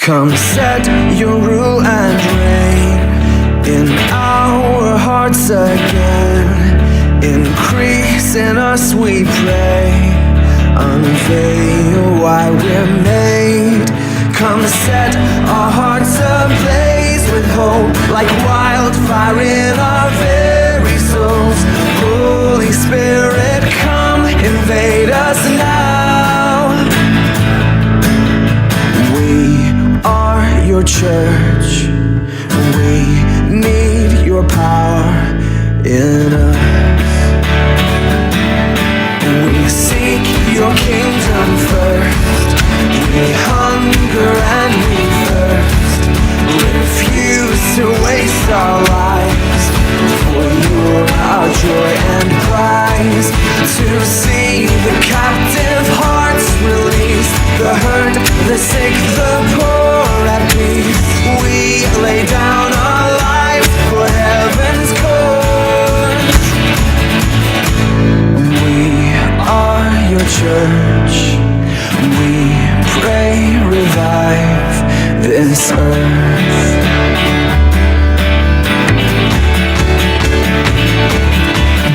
Come set your rule and reign in our hearts again. Increase in us, we pray. Unveil why we're made. Come set our hearts ablaze with hope, like wildfire in our very souls. Holy Spirit, come invade us now. We are your church. We need your power in us. We seek your kingdom first. We hunger and we thirst. Refuse to waste our lives, for you're our joy and prize. To see the captive hearts released, the hurt, the sick, the poor at peace. We lay down our lives for heaven's cause. We are your church. We pray, revive this earth.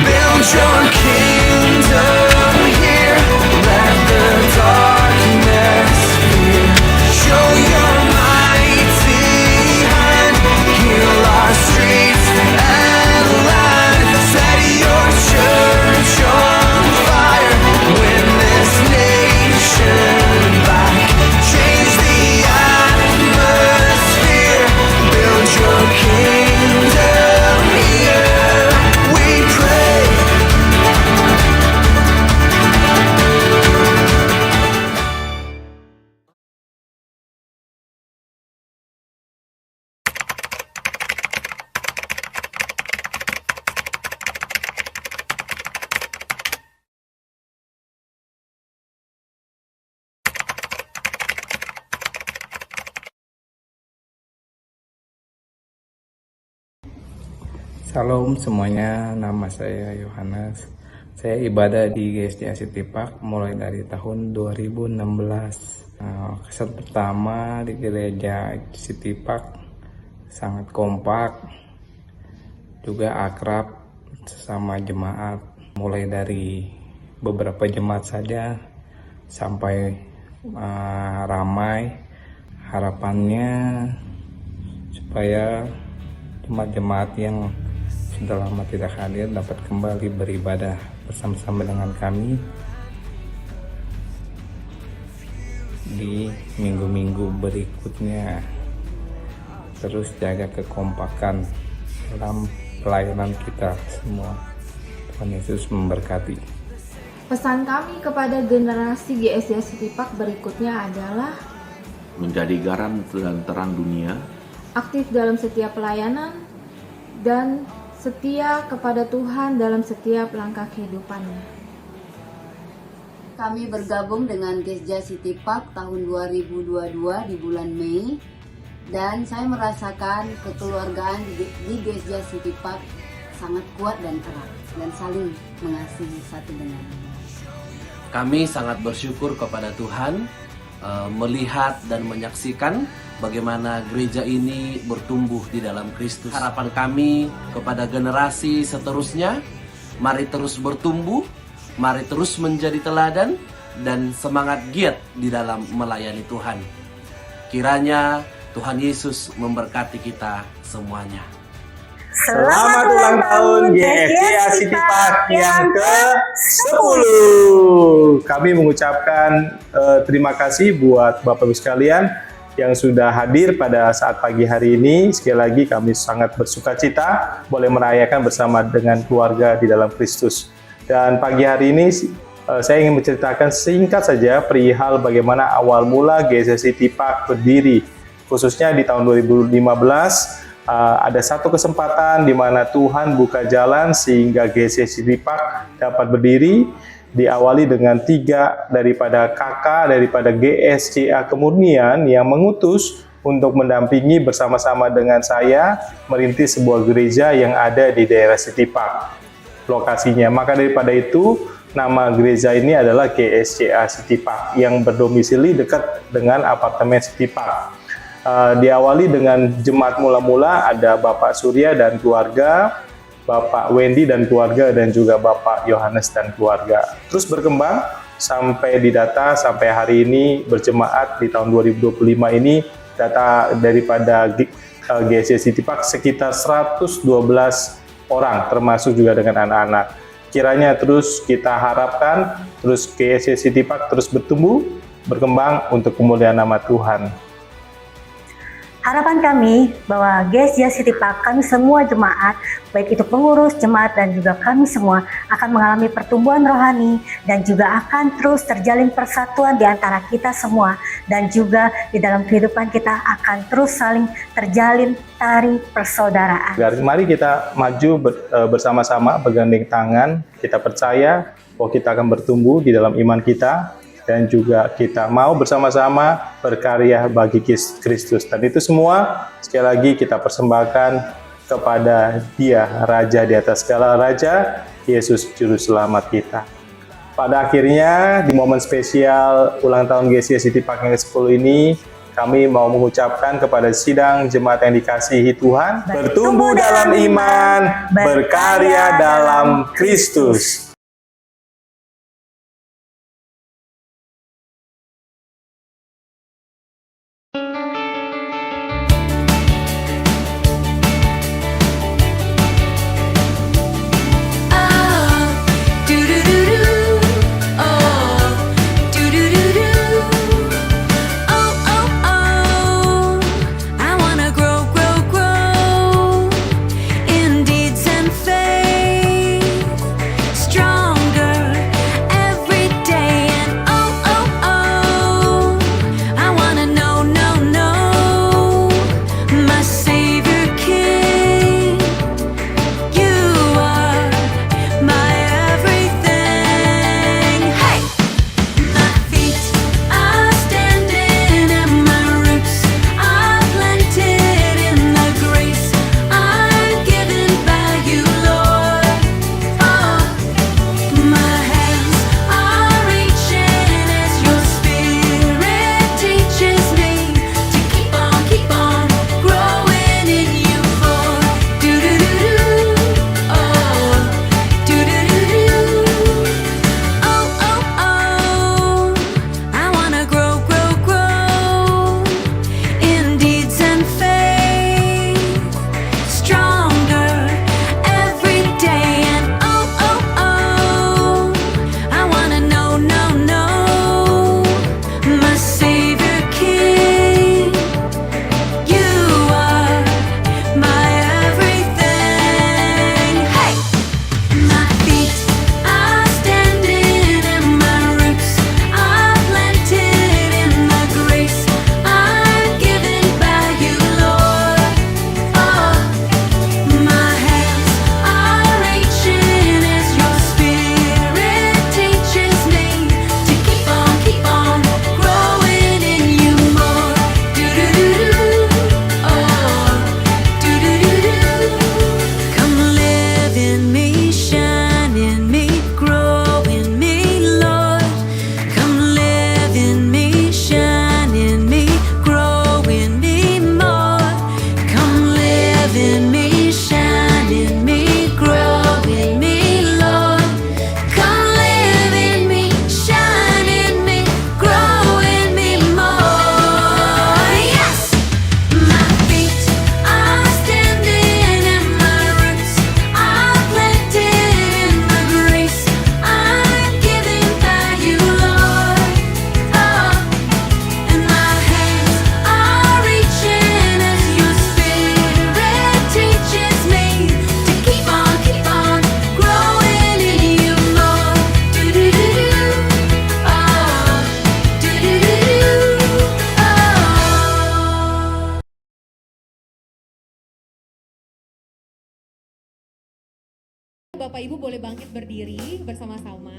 Build your kingdom here. Let the darkness fear. Show your mighty hand. Heal our streets and land. Set your church on fire. Win this nation back. Change the atmosphere. Build your kingdom here. We pray. Salam semuanya, nama saya Yohanes. Saya ibadah di GSJ City Park mulai dari tahun 2016. Kesan pertama di gereja City Park sangat kompak, juga akrab sesama jemaat. Mulai dari beberapa jemaat saja sampai ramai. Harapannya supaya jemaat-jemaat yang sudah lama tidak hadir dapat kembali beribadah bersama-sama dengan kami di minggu-minggu berikutnya. Terus jaga kekompakan dalam pelayanan kita semua. Tuhan Yesus memberkati. Pesan kami kepada generasi GSJ City Park berikutnya adalah menjadi garam dan terang dunia, aktif dalam setiap pelayanan, dan setia kepada Tuhan dalam setiap langkah kehidupannya. Kami bergabung dengan GSJ City Park tahun 2022 di bulan Mei, dan saya merasakan kekeluargaan di GSJ City Park sangat kuat dan erat dan saling mengasihi satu dengan lain. Kami sangat bersyukur kepada Tuhan melihat dan menyaksikan bagaimana gereja ini bertumbuh di dalam Kristus. Harapan kami kepada generasi seterusnya, mari terus bertumbuh, mari terus menjadi teladan dan semangat giat di dalam melayani Tuhan. Kiranya Tuhan Yesus memberkati kita semuanya. Selamat ulang tahun GSJ City Park yang ke-10. Kami mengucapkan terima kasih buat Bapak Ibu sekalian yang sudah hadir pada saat pagi hari ini. Sekali lagi kami sangat bersukacita boleh merayakan bersama dengan keluarga di dalam Kristus. Dan pagi hari ini saya ingin menceritakan singkat saja perihal bagaimana awal mula GSJ City Park berdiri. Khususnya di tahun 2015 ada satu kesempatan di mana Tuhan buka jalan sehingga GSJ City Park dapat berdiri. Diawali dengan 3 daripada kakak daripada GSCA Kemurnian yang mengutus untuk mendampingi bersama-sama dengan saya merintis sebuah gereja yang ada di daerah City Park lokasinya. Maka daripada itu nama gereja ini adalah GSCA City Park yang berdomisili dekat dengan apartemen City Park. Diawali dengan jemaat mula-mula ada Bapak Surya dan keluarga, Bapak Wendy dan keluarga, dan juga Bapak Yohanes dan keluarga. Terus berkembang sampai didata sampai hari ini berjemaat di tahun 2025 ini, data daripada GSJ City Park sekitar 112 orang, termasuk juga dengan anak-anak. Kiranya terus kita harapkan terus GSJ City Park terus bertumbuh, berkembang untuk kemuliaan nama Tuhan. Harapan kami bahwa GSJ City Park, kami semua jemaat, baik itu pengurus, jemaat, dan juga kami semua akan mengalami pertumbuhan rohani dan juga akan terus terjalin persatuan di antara kita semua, dan juga di dalam kehidupan kita akan terus saling terjalin tali persaudaraan. Mari kita maju bersama-sama, bergandeng tangan, kita percaya bahwa kita akan bertumbuh di dalam iman kita, dan juga kita mau bersama-sama berkarya bagi Kristus. Dan itu semua sekali lagi kita persembahkan kepada Dia, Raja di atas segala raja, Yesus Juru Selamat kita. Pada akhirnya, di momen spesial ulang tahun GSJ City Park yang ke-10 ini, kami mau mengucapkan kepada sidang jemaat yang dikasihi Tuhan, bertumbuh dalam iman, berkarya dalam Kristus. Bapak Ibu boleh bangkit berdiri bersama-sama.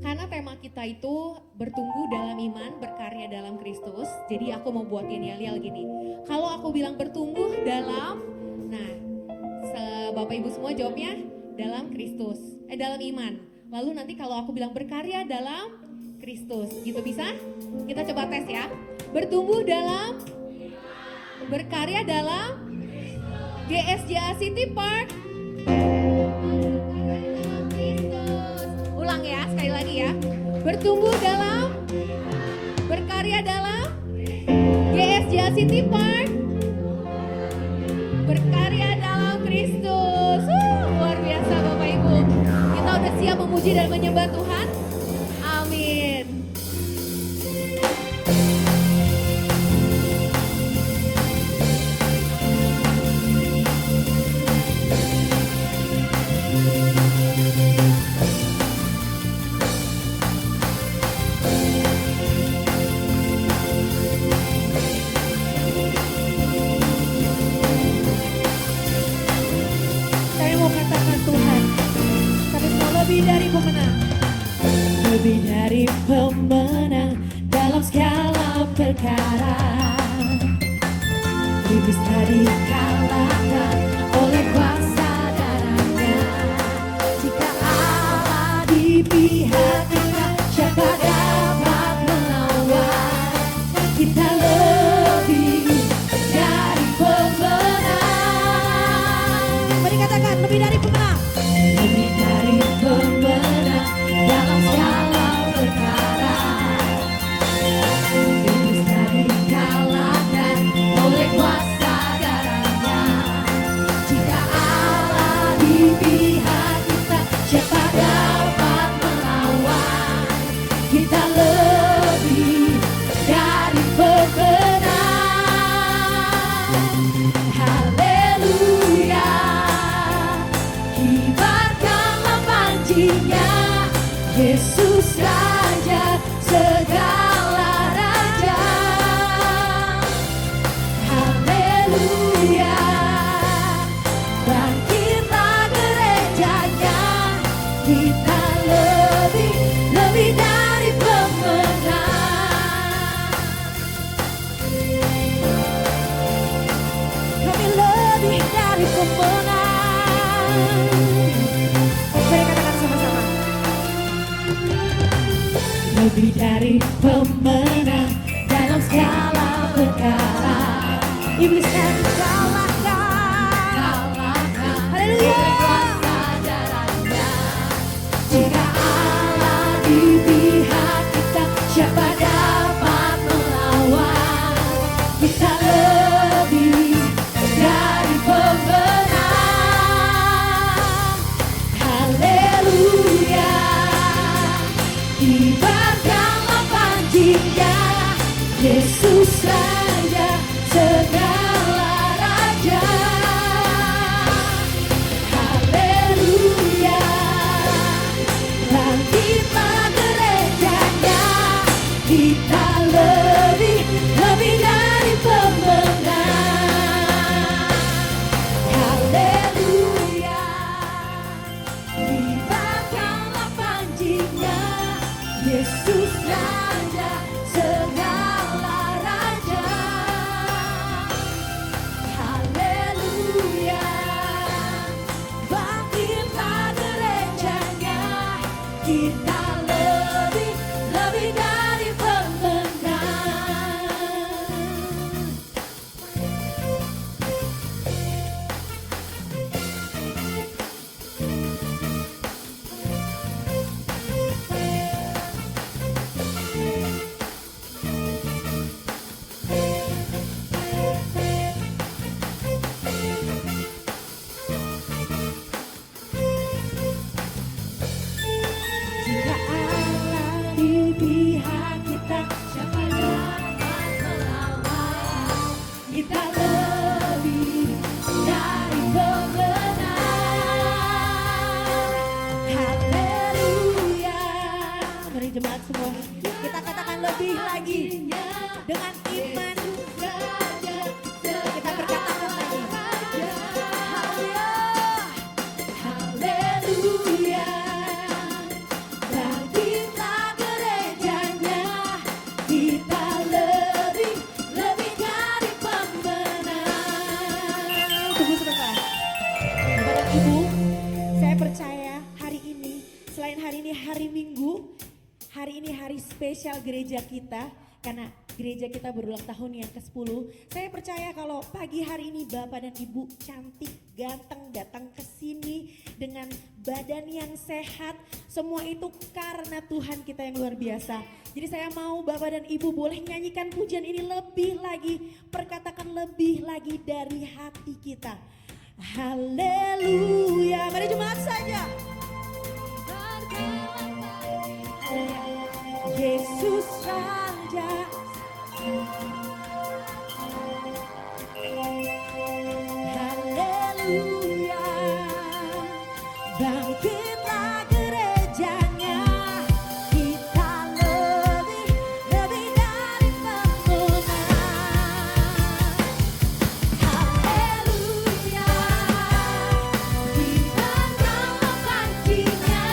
Karena tema kita itu bertumbuh dalam iman, berkarya dalam Kristus. Jadi aku mau buatin yel-yel gini. Kalau aku bilang bertumbuh dalam, nah Bapak Ibu semua jawabnya dalam Kristus, dalam iman. Lalu nanti kalau aku bilang berkarya dalam Kristus. Gitu bisa? Kita coba tes ya. Bertumbuh dalam, berkarya dalam GSJA City Park. Ulang ya, sekali lagi ya. Bertumbuh dalam, berkarya dalam GSJA City Park. Berkarya dalam Kristus. Luar biasa Bapak Ibu. Kita udah siap memuji dan menyembah Tuhan. Amin. Saya mau katakan Tuhan, kami semua lebih dari pemenang. Lebih dari pemenang dalam segala perkara. Iblis tadi kalahkan oleh kuasa darahnya. Jika Allah di pihak kita, siapa dapat melawan? Kita lebih dari pemenang. Mari katakan lebih dari pemenang. Lebih dari pemenang dalam segala perkara. Iblis tadi kalahkan oleh kuasa darahnya. Jika Allah di pihak kita, siapa dapat melawan? Kita lebih dari pemenang. Haleluya. Kibarkanlah panjinya, Yesus Raja segala raja. Haleluya. Bangkitlah gerejanya, kita lebih dari pemenang. Kami lebih dari pemenang. Mari katakan sama-sama. Lebih dari pemenang dalam segala perkara. Iblis dan kalahkan. Haleluya. Jika Allah di pihak kita, siapa dapat melawan? Kita lebih dari pemenang. Haleluya. Kibarkanlah panjinya, Yesus Raja segala raja. Haleluya. Bangkitlah gerejanya, kita lebih dari pemenang. Haleluya. Kibarkanlah panjinya, Yesus Raja segala raja. Haleluya. Bangkitlah gerejanya, kita lebih dari pemenang. Jika Allah di pihak kita, siapa dapat melawan? Kita lebih dari pemenang. Haleluya. Mari jemaat semua, kita katakan lebih lagi dengan iman. Kita berkatakan lagi. Haleluya. Haleluya. Bangkitlah gerejanya, kita lebih dari pemenang. Tunggu sebentar. Bapak Ibu, saya percaya hari ini, selain hari ini hari Minggu, hari ini hari spesial. gereja kita, karena gereja kita berulang tahun yang ke-10. Saya percaya kalau pagi hari ini Bapak dan Ibu cantik, ganteng datang ke sini dengan badan yang sehat, semua itu karena Tuhan kita yang luar biasa. Jadi saya mau Bapak dan Ibu boleh nyanyikan pujian ini lebih lagi, perkatakan lebih lagi dari hati kita. Haleluya. Mari jemaat saja. Yesus Raja. Haleluya. Bangkitlah gerejanya. Kita lebih dari pemenang. Haleluya. Kita dalam pancinya.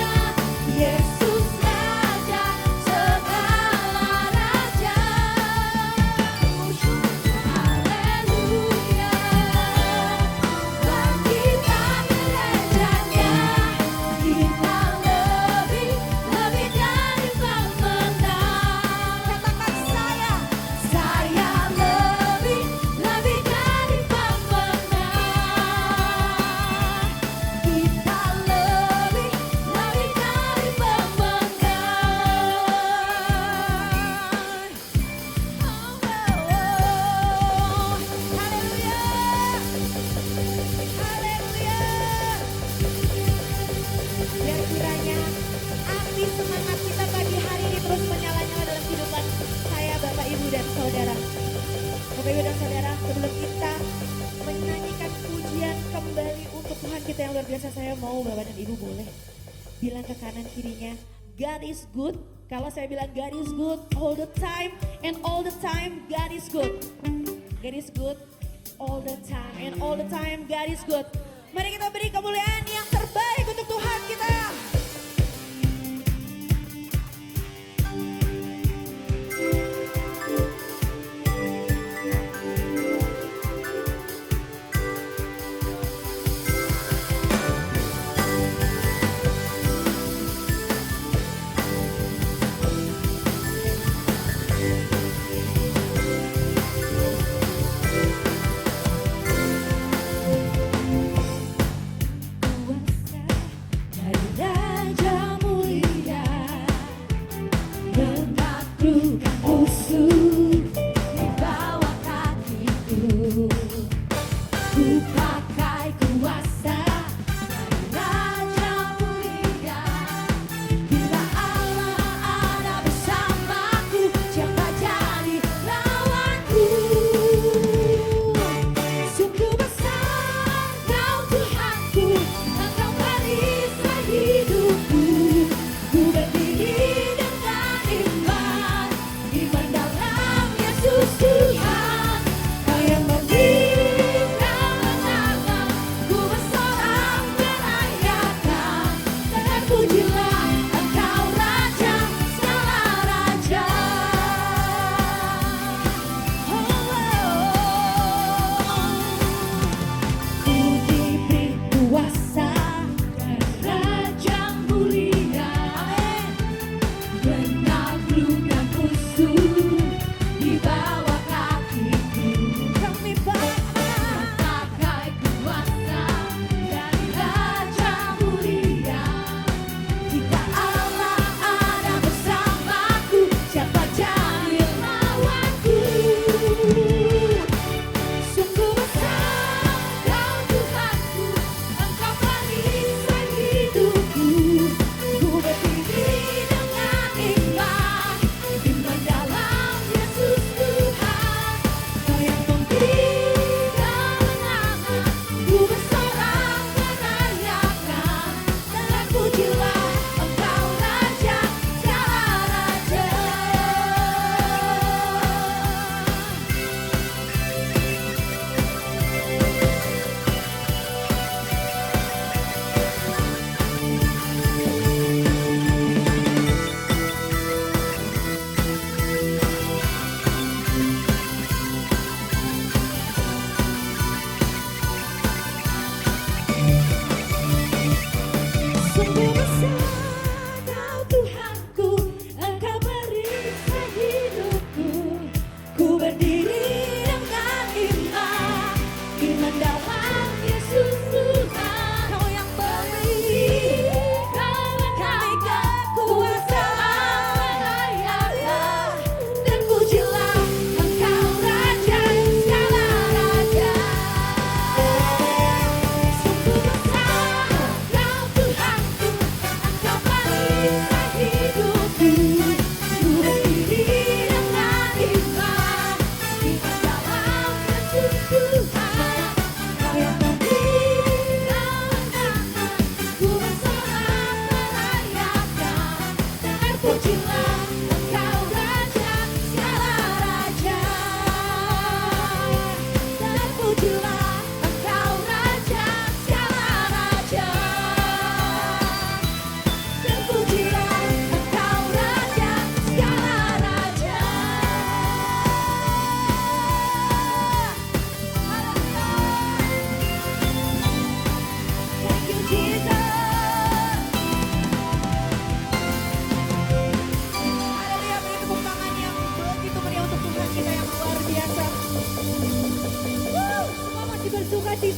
Yesus Raja segala raja. Haleluya. Bangkitlah gerejanya. Kita lebih dari pemenang. Katakan saya lebih dari pemenang. Kita lebih dari Biar kiranya api semangat kita pagi hari ini terus menyala-nyala dalam kehidupan saya, Bapak, Ibu, dan Saudara. Bapak, Ibu, dan Saudara, sebelum kita menyanyikan pujian kembali untuk Tuhan kita yang luar biasa, saya mau Bapak dan Ibu boleh bilang ke kanan kirinya, God is good. Kalau saya bilang God is good all the time, and all the time God is good. God is good all the time, and all the time God is good. Mari kita beri kemuliaan yang terbaik untuk Tuhan kita. Kuasa dari Raja mulia menaklukkan musuh di bawah kakiku. Ku pakai kuasa dari Raja mulia. Bila Allah ada bersamaku, siapa jadi lawanku? Sungguh besar Kau Tuhanku, Engkau perisai hidupku. Ku berdiri dengan iman dalam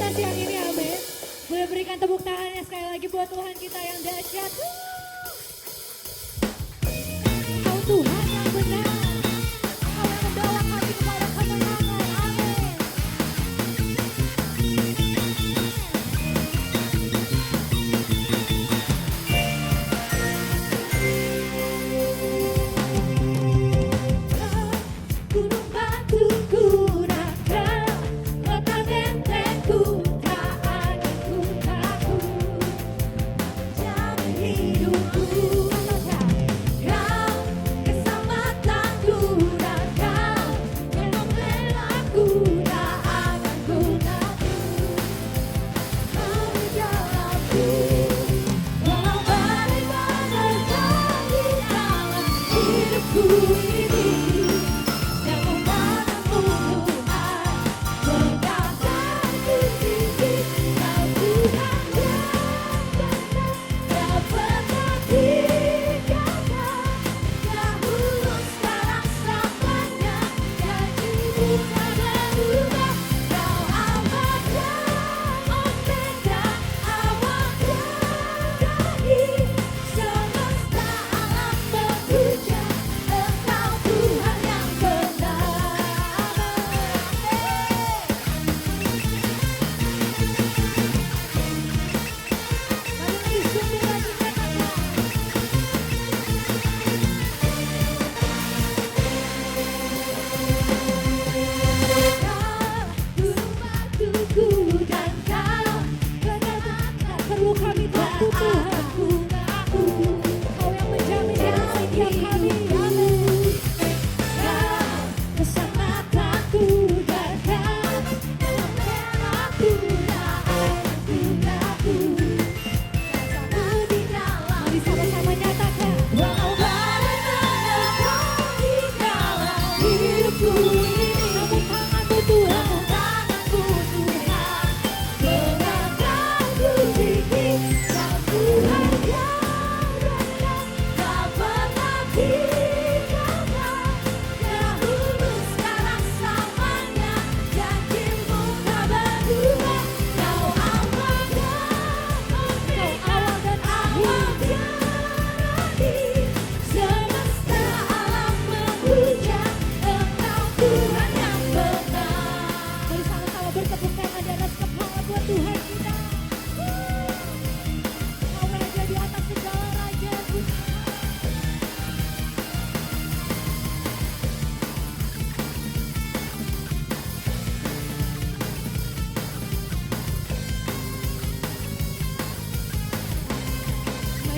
kita siang ini, amin. Boleh berikan tepuk tangannya sekali lagi buat Tuhan kita yang dahsyat. Kau Tuhan yang benar, Kau yang membawa kami kepada kemenangan, amin. Gunung batuku raka, kota bentengku, tak ada ku takut. Jamin hidupku, Kau keselamatanku raka, yang membelaku, tak akan ku takut. Kau di dalamku, walau badai-badai di dalam hidupku ini.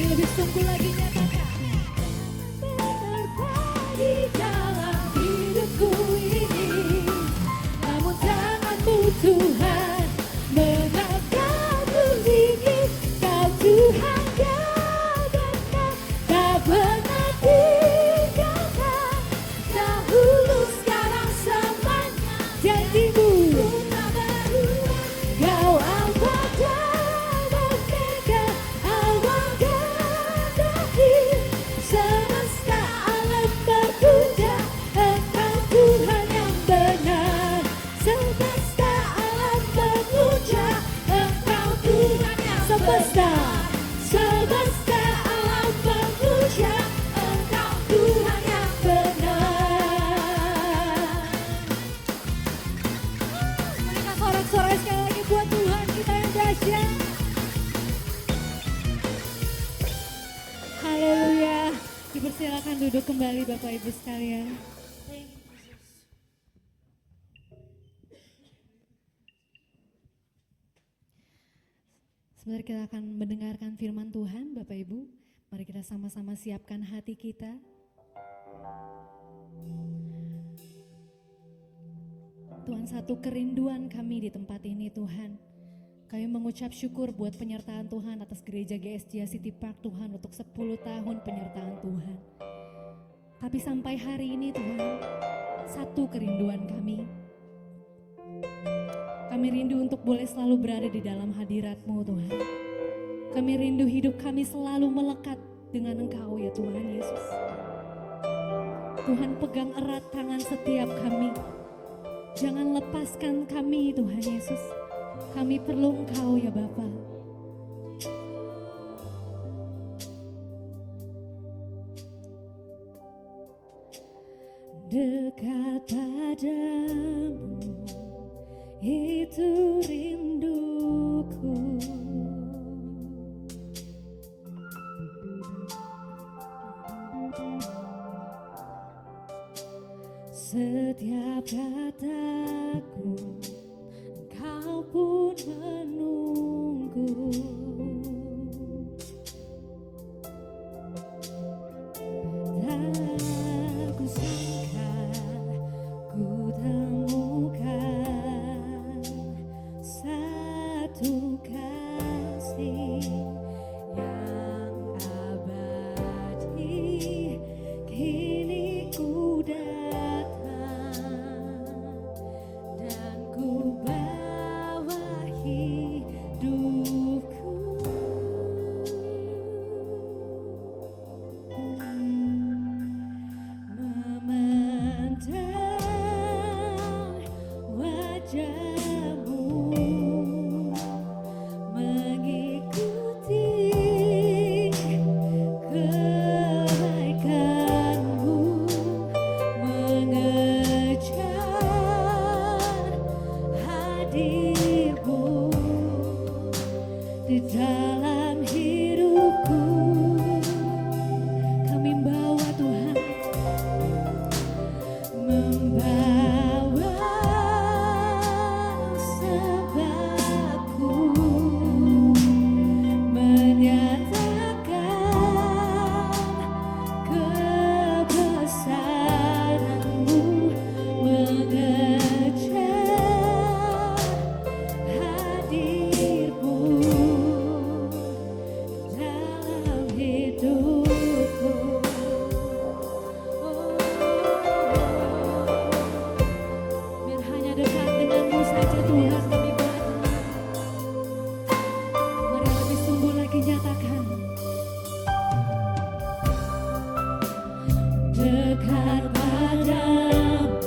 Lebih sungguh lagi nyatakan di dalam hidupku ini, namun tanganmu Tuhan mengangkatku tinggi. Kau Tuhan gagahkan, tak pernah tinggalkan, dahulu sekarang selamanya janjimu tak berubah. Kau Alfa dan Omega, awal dan akhir, semesta alam berpuja, Engkau Tuhan yang benar. Semesta alam berpuja, Engkau Tuhan yang semesta. Semesta alam berpuja, Engkau Tuhan yang benar. Berikan sorak-sorai sekali lagi buat Tuhan kita yang dahsyat. Haleluya. Dipersilakan duduk kembali Bapak Ibu sekalian. Sebentar kita akan mendengarkan firman Tuhan Bapak Ibu. Mari kita sama-sama siapkan hati kita. Tuhan, satu kerinduan kami di tempat ini Tuhan. Kami mengucap syukur buat penyertaan Tuhan atas gereja GSJ City Park Tuhan untuk 10 tahun penyertaan Tuhan. Tapi sampai hari ini Tuhan, satu kerinduan kami. Kami rindu untuk boleh selalu berada di dalam hadirat-Mu Tuhan. Kami rindu hidup kami selalu melekat dengan Engkau ya Tuhan Yesus. Tuhan, pegang erat tangan setiap kami. Jangan lepaskan kami Tuhan Yesus. Kami perlu Engkau ya Bapa. Dekat padamu itu rinduku. Setiap kataku Engkau pun menunggu. Tak kusangka ku temukan satu kasih yang abadi. Kini ku datang dan ku bawa hidupku. Memandang wajahmu, mengikuti kebaikanmu, mengejar hadirmu di dalam hidupku. Kami bawa Tuhan, membawa sebabku, menyatakan kebesaranmu, mengejar hadirmu dalam hidupku. Biar hanya dekat denganmu saja Tuhan kami berdoa. Mari lebih sungguh lagi nyatakan. Dekat padamu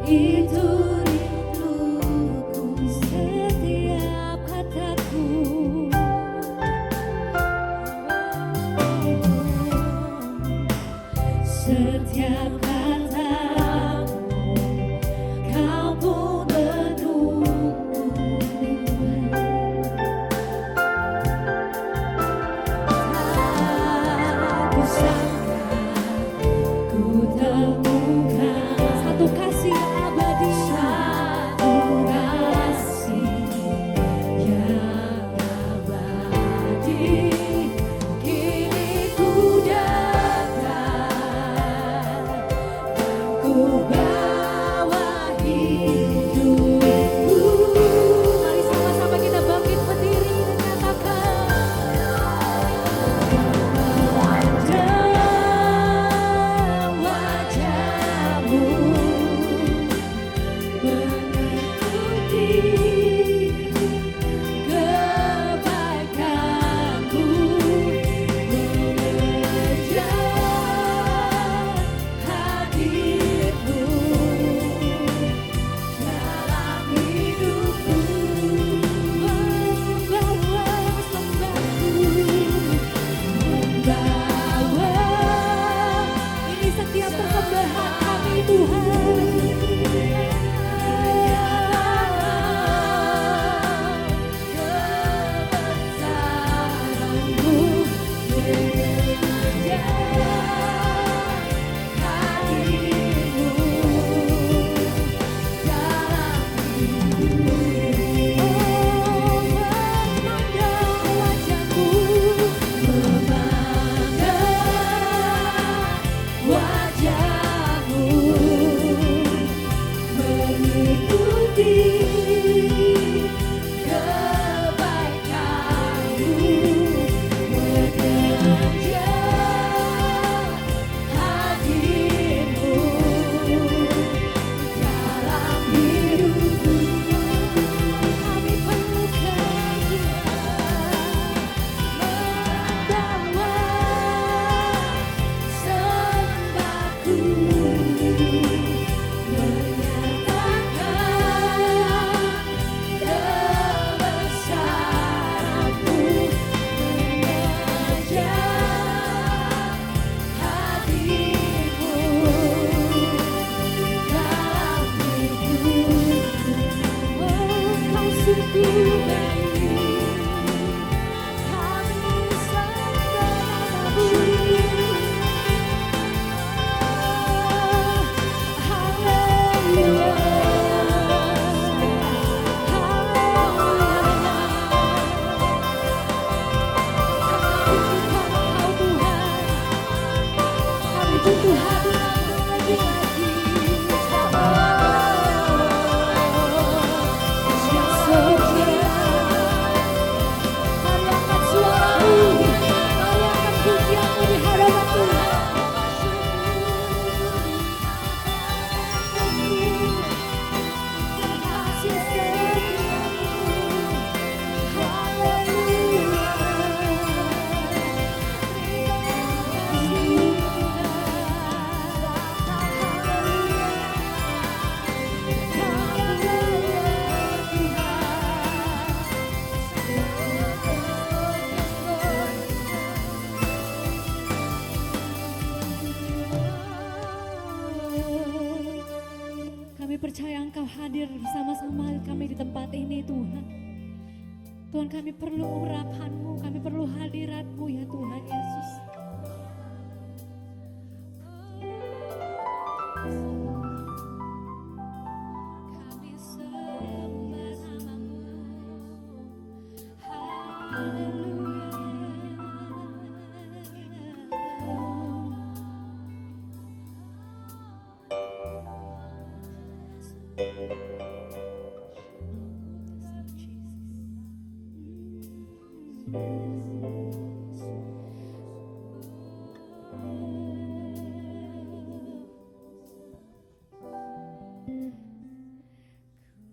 itu rinduku. Setiap kataku setiap katamu Kau pun menunggu. Tak kusangka ku temukan satu kasih abadi, satu kasih yang abadi. Kini ku datang dan ku bawa hidupku. Mari sama-sama kita bangkit berdiri dan katakan. Memandang wajahmu, mengikuti kebaikanmu, mengejar hadirmu dalam hidupku, membawa sebabku, membawa ini setiap persembahan kami Tuhan. Kebesaranmu, mengejar hadirmu dalam hidupku. Memandang wajahmu, memandang wajahmu, percaya Engkau hadir bersama-sama kami di tempat ini Tuhan. Tuhan, kami perlu urapan-Mu, kami perlu hadirat-Mu ya Tuhan Yesus. Kami sembah nama-Mu.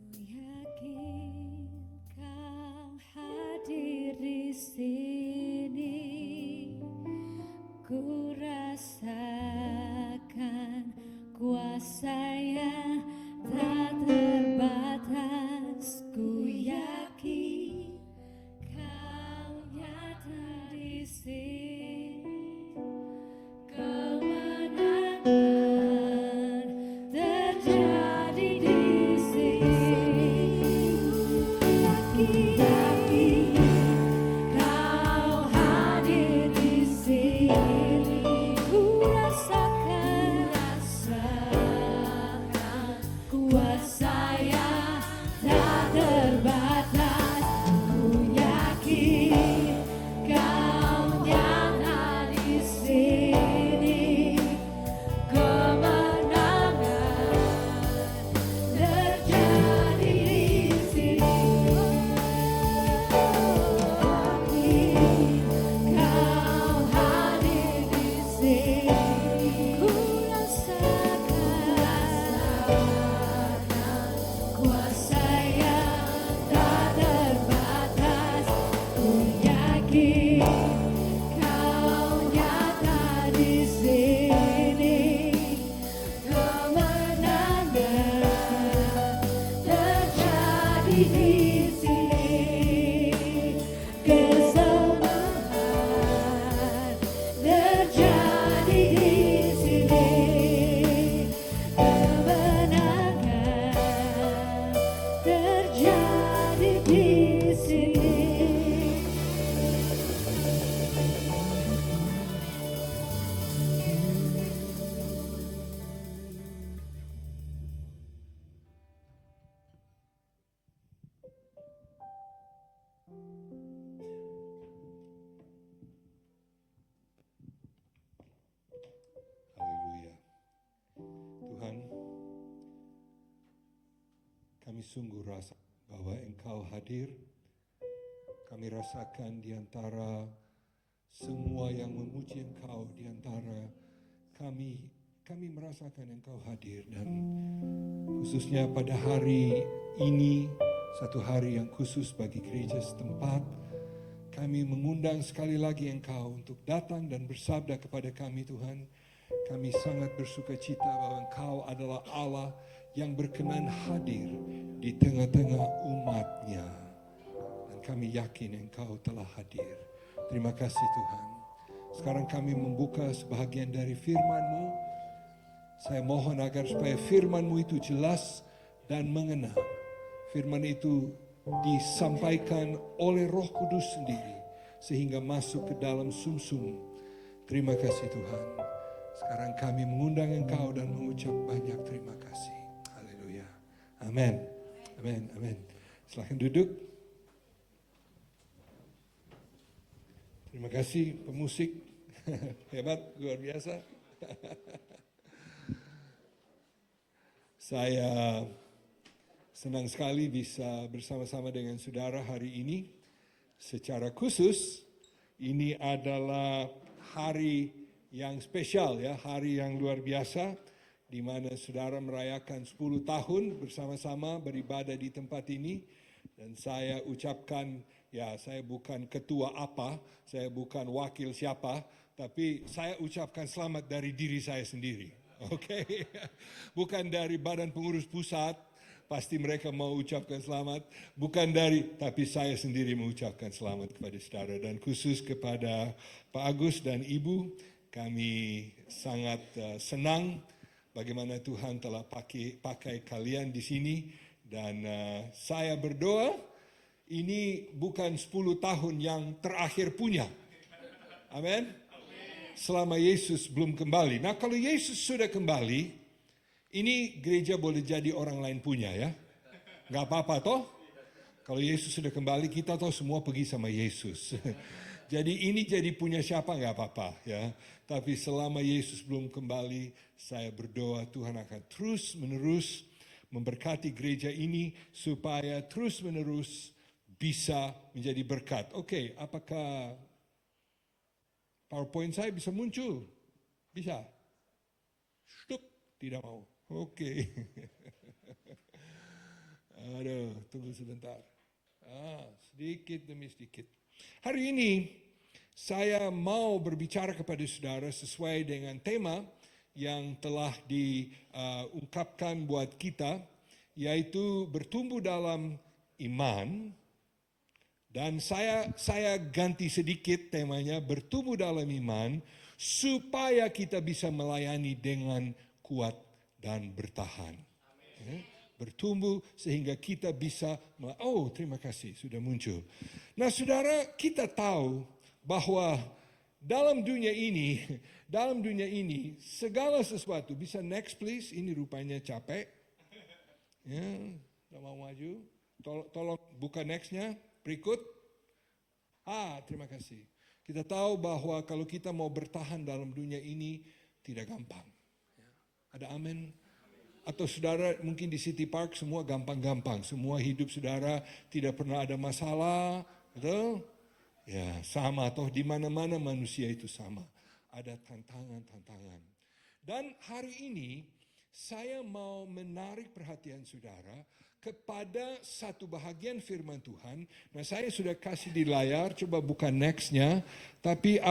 Ku yakin Kau hadir di sini, ku rasakan kuasa yang tak terbatas. Ku yakin Kau nyata di sini, kemenangan terjadi di sini. Ku yakin Kau hadir di sini, ku rasakan kuasa yang tak terbatas. Ku yakin Kau nyata di sini, kemenangan terjadi di sini. Kau hadir di sini, ku rasakan kuasa yang tak terbatas. Ku yakin Kau nyata di sini, kemenangan terjadi di sini, kesembuhan terjadi di sini, kemenangan terjadi di sini. Haleluya. Tuhan, kami sungguh rasa bahwa Engkau hadir. Kami rasakan di antara semua yang memuji Engkau, di antara kami merasakan Engkau hadir. Dan khususnya pada hari ini, satu hari yang khusus bagi gereja setempat, kami mengundang sekali lagi Engkau untuk datang dan bersabda kepada kami, Tuhan. Kami sangat bersuka cita bahwa Engkau adalah Allah yang berkenan hadir di tengah-tengah umat-Nya. Dan kami yakin Engkau telah hadir. Terima kasih Tuhan. Sekarang kami membuka sebahagian dari firman-Mu. Saya mohon agar supaya firman-Mu itu jelas dan mengena. Firman itu disampaikan oleh Roh Kudus sendiri sehingga masuk ke dalam sumsum. Terima kasih Tuhan. Sekarang kami mengundang Engkau dan mengucap banyak terima kasih. Haleluya. Amin. Amin. Amin. Silakan duduk. Terima kasih pemusik. Hebat, luar biasa. Saya senang sekali bisa bersama-sama dengan saudara hari ini. Secara khusus, ini adalah hari yang spesial ya, hari yang luar biasa di mana saudara merayakan 10 tahun bersama-sama beribadah di tempat ini. Dan saya ucapkan, ya saya bukan ketua apa, saya bukan wakil siapa, tapi saya ucapkan selamat dari diri saya sendiri. Oke, bukan dari badan pengurus pusat, pasti mereka mau ucapkan selamat, bukan dari, tapi saya sendiri mengucapkan selamat kepada saudara dan khusus kepada Pak Agus dan Ibu. Kami sangat senang bagaimana Tuhan telah pakai kalian di sini. Dan saya berdoa ini bukan 10 tahun yang terakhir punya. Amin. Selama Yesus belum kembali. Nah, kalau Yesus sudah kembali, ini gereja boleh jadi orang lain punya ya. Nggak apa-apa toh. Kalau Yesus sudah kembali, kita toh semua pergi sama Yesus. Jadi ini jadi punya siapa nggak apa-apa ya. Tapi selama Yesus belum kembali, saya berdoa Tuhan akan terus menerus memberkati gereja ini supaya terus menerus bisa menjadi berkat. Oke, apakah PowerPoint saya bisa muncul? Bisa? Stuk, tidak mau. Oke. Aduh, tunggu sebentar. Sedikit demi sedikit. Hari ini saya mau berbicara kepada saudara sesuai dengan tema yang telah diungkapkan buat kita, yaitu bertumbuh dalam iman. Dan saya ganti sedikit temanya, bertumbuh dalam iman, supaya kita bisa melayani dengan kuat dan bertahan. Ya, bertumbuh sehingga kita bisa, terima kasih sudah muncul. Nah saudara, kita tahu bahwa dalam dunia ini segala sesuatu, bisa next please, ini rupanya capek. Ya, tidak mau maju. Tolong buka nextnya. Berikut. Terima kasih. Kita tahu bahwa kalau kita mau bertahan dalam dunia ini tidak gampang. Ada amin? Atau saudara mungkin di City Park semua gampang-gampang. Semua hidup saudara tidak pernah ada masalah. Betul? Ya, sama. Atau di mana-mana manusia itu sama. Ada tantangan-tantangan. Dan hari ini saya mau menarik perhatian saudara kepada satu bahagian firman Tuhan. Nah, saya sudah kasih di layar, coba buka nextnya. Tapi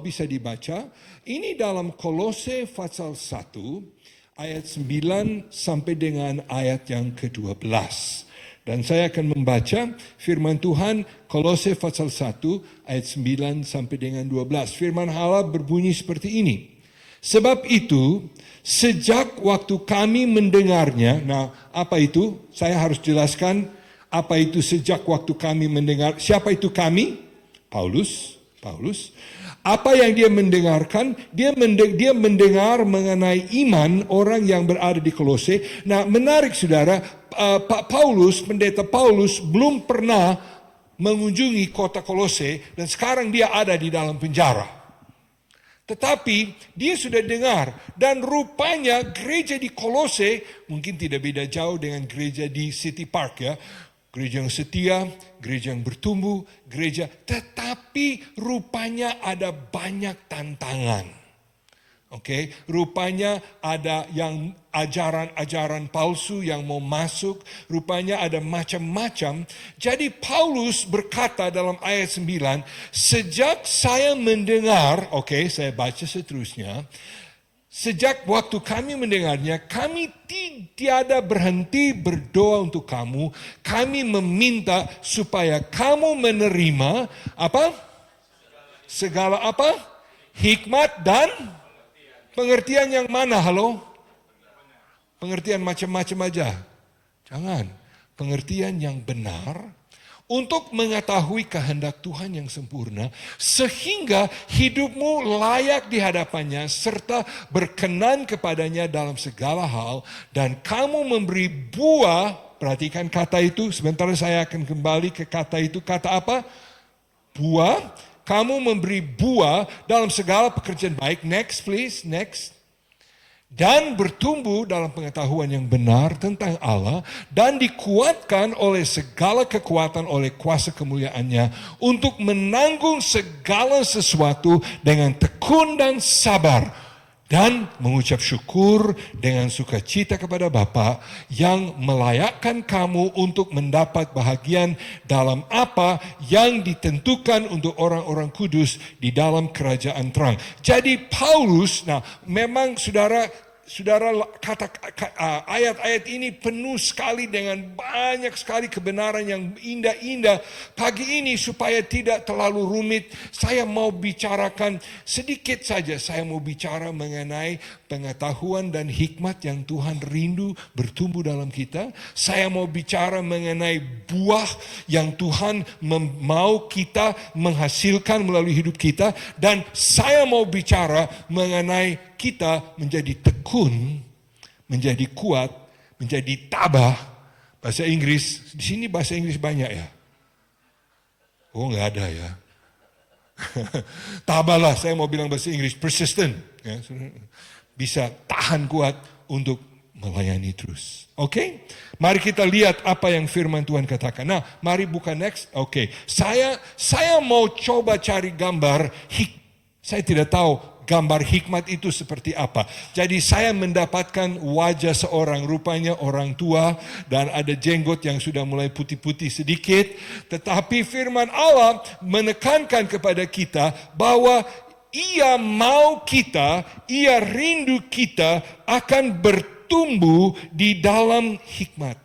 bisa dibaca. Ini dalam Kolose pasal 1 ayat 9 sampai dengan ayat yang ke-12. Dan saya akan membaca firman Tuhan Kolose pasal 1 ayat 9 sampai dengan 12. Firman Allah berbunyi seperti ini. Sebab itu, sejak waktu kami mendengarnya, nah apa itu? Saya harus jelaskan apa itu sejak waktu kami mendengar. Siapa itu kami? Paulus. Apa yang dia mendengarkan? Dia mendengar mengenai iman orang yang berada di Kolose. Nah menarik saudara, Pendeta Paulus belum pernah mengunjungi kota Kolose dan sekarang dia ada di dalam penjara. Tetapi dia sudah dengar dan rupanya gereja di Kolose mungkin tidak beda jauh dengan gereja di City Park ya. Gereja yang setia, gereja yang bertumbuh, gereja tetapi rupanya ada banyak tantangan. Oke, rupanya ada yang ajaran-ajaran palsu yang mau masuk, rupanya ada macam-macam. Jadi Paulus berkata dalam ayat 9, sejak saya mendengar, saya baca seterusnya, sejak waktu kami mendengarnya, kami tiada berhenti berdoa untuk kamu. Kami meminta supaya kamu menerima apa? Segala apa? Hikmat dan pengertian yang mana, halo? Pengertian macam-macam aja. Jangan. Pengertian yang benar untuk mengetahui kehendak Tuhan yang sempurna, sehingga hidupmu layak di hadapannya, serta berkenan kepadanya dalam segala hal, dan kamu memberi buah. Perhatikan kata itu, sebentar saya akan kembali ke kata itu. Kata apa? Buah. Kamu memberi buah dalam segala pekerjaan baik. Next please, next. Dan bertumbuh dalam pengetahuan yang benar tentang Allah. Dan dikuatkan oleh segala kekuatan oleh kuasa kemuliaannya. Untuk menanggung segala sesuatu dengan tekun dan sabar. Dan mengucap syukur dengan sukacita kepada Bapa yang melayakkan kamu untuk mendapat bahagian dalam apa yang ditentukan untuk orang-orang kudus di dalam kerajaan terang. Jadi Paulus, memang saudara, saudara, ayat-ayat ini penuh sekali dengan banyak sekali kebenaran yang indah-indah. Pagi ini supaya tidak terlalu rumit, saya mau bicarakan sedikit saja. Saya mau bicara mengenai pengetahuan dan hikmat yang Tuhan rindu bertumbuh dalam kita. Saya mau bicara mengenai buah yang Tuhan mau kita menghasilkan melalui hidup kita. Dan saya mau bicara mengenai kita menjadi tekun, menjadi kuat, menjadi tabah. Bahasa Inggris, di sini bahasa Inggris banyak ya? Oh, nggak ada ya. Tabahlah, saya mau bilang bahasa Inggris, persistent. Ya, bisa tahan kuat untuk melayani terus. Oke? Mari kita lihat apa yang firman Tuhan katakan. Nah, mari buka next. Oke. Saya mau coba cari gambar saya tidak tahu gambar hikmat itu seperti apa. Jadi saya mendapatkan wajah seorang, rupanya orang tua dan ada jenggot yang sudah mulai putih-putih sedikit. Tetapi firman Allah menekankan kepada kita bahwa Ia mau kita, Ia rindu kita akan bertumbuh di dalam hikmat.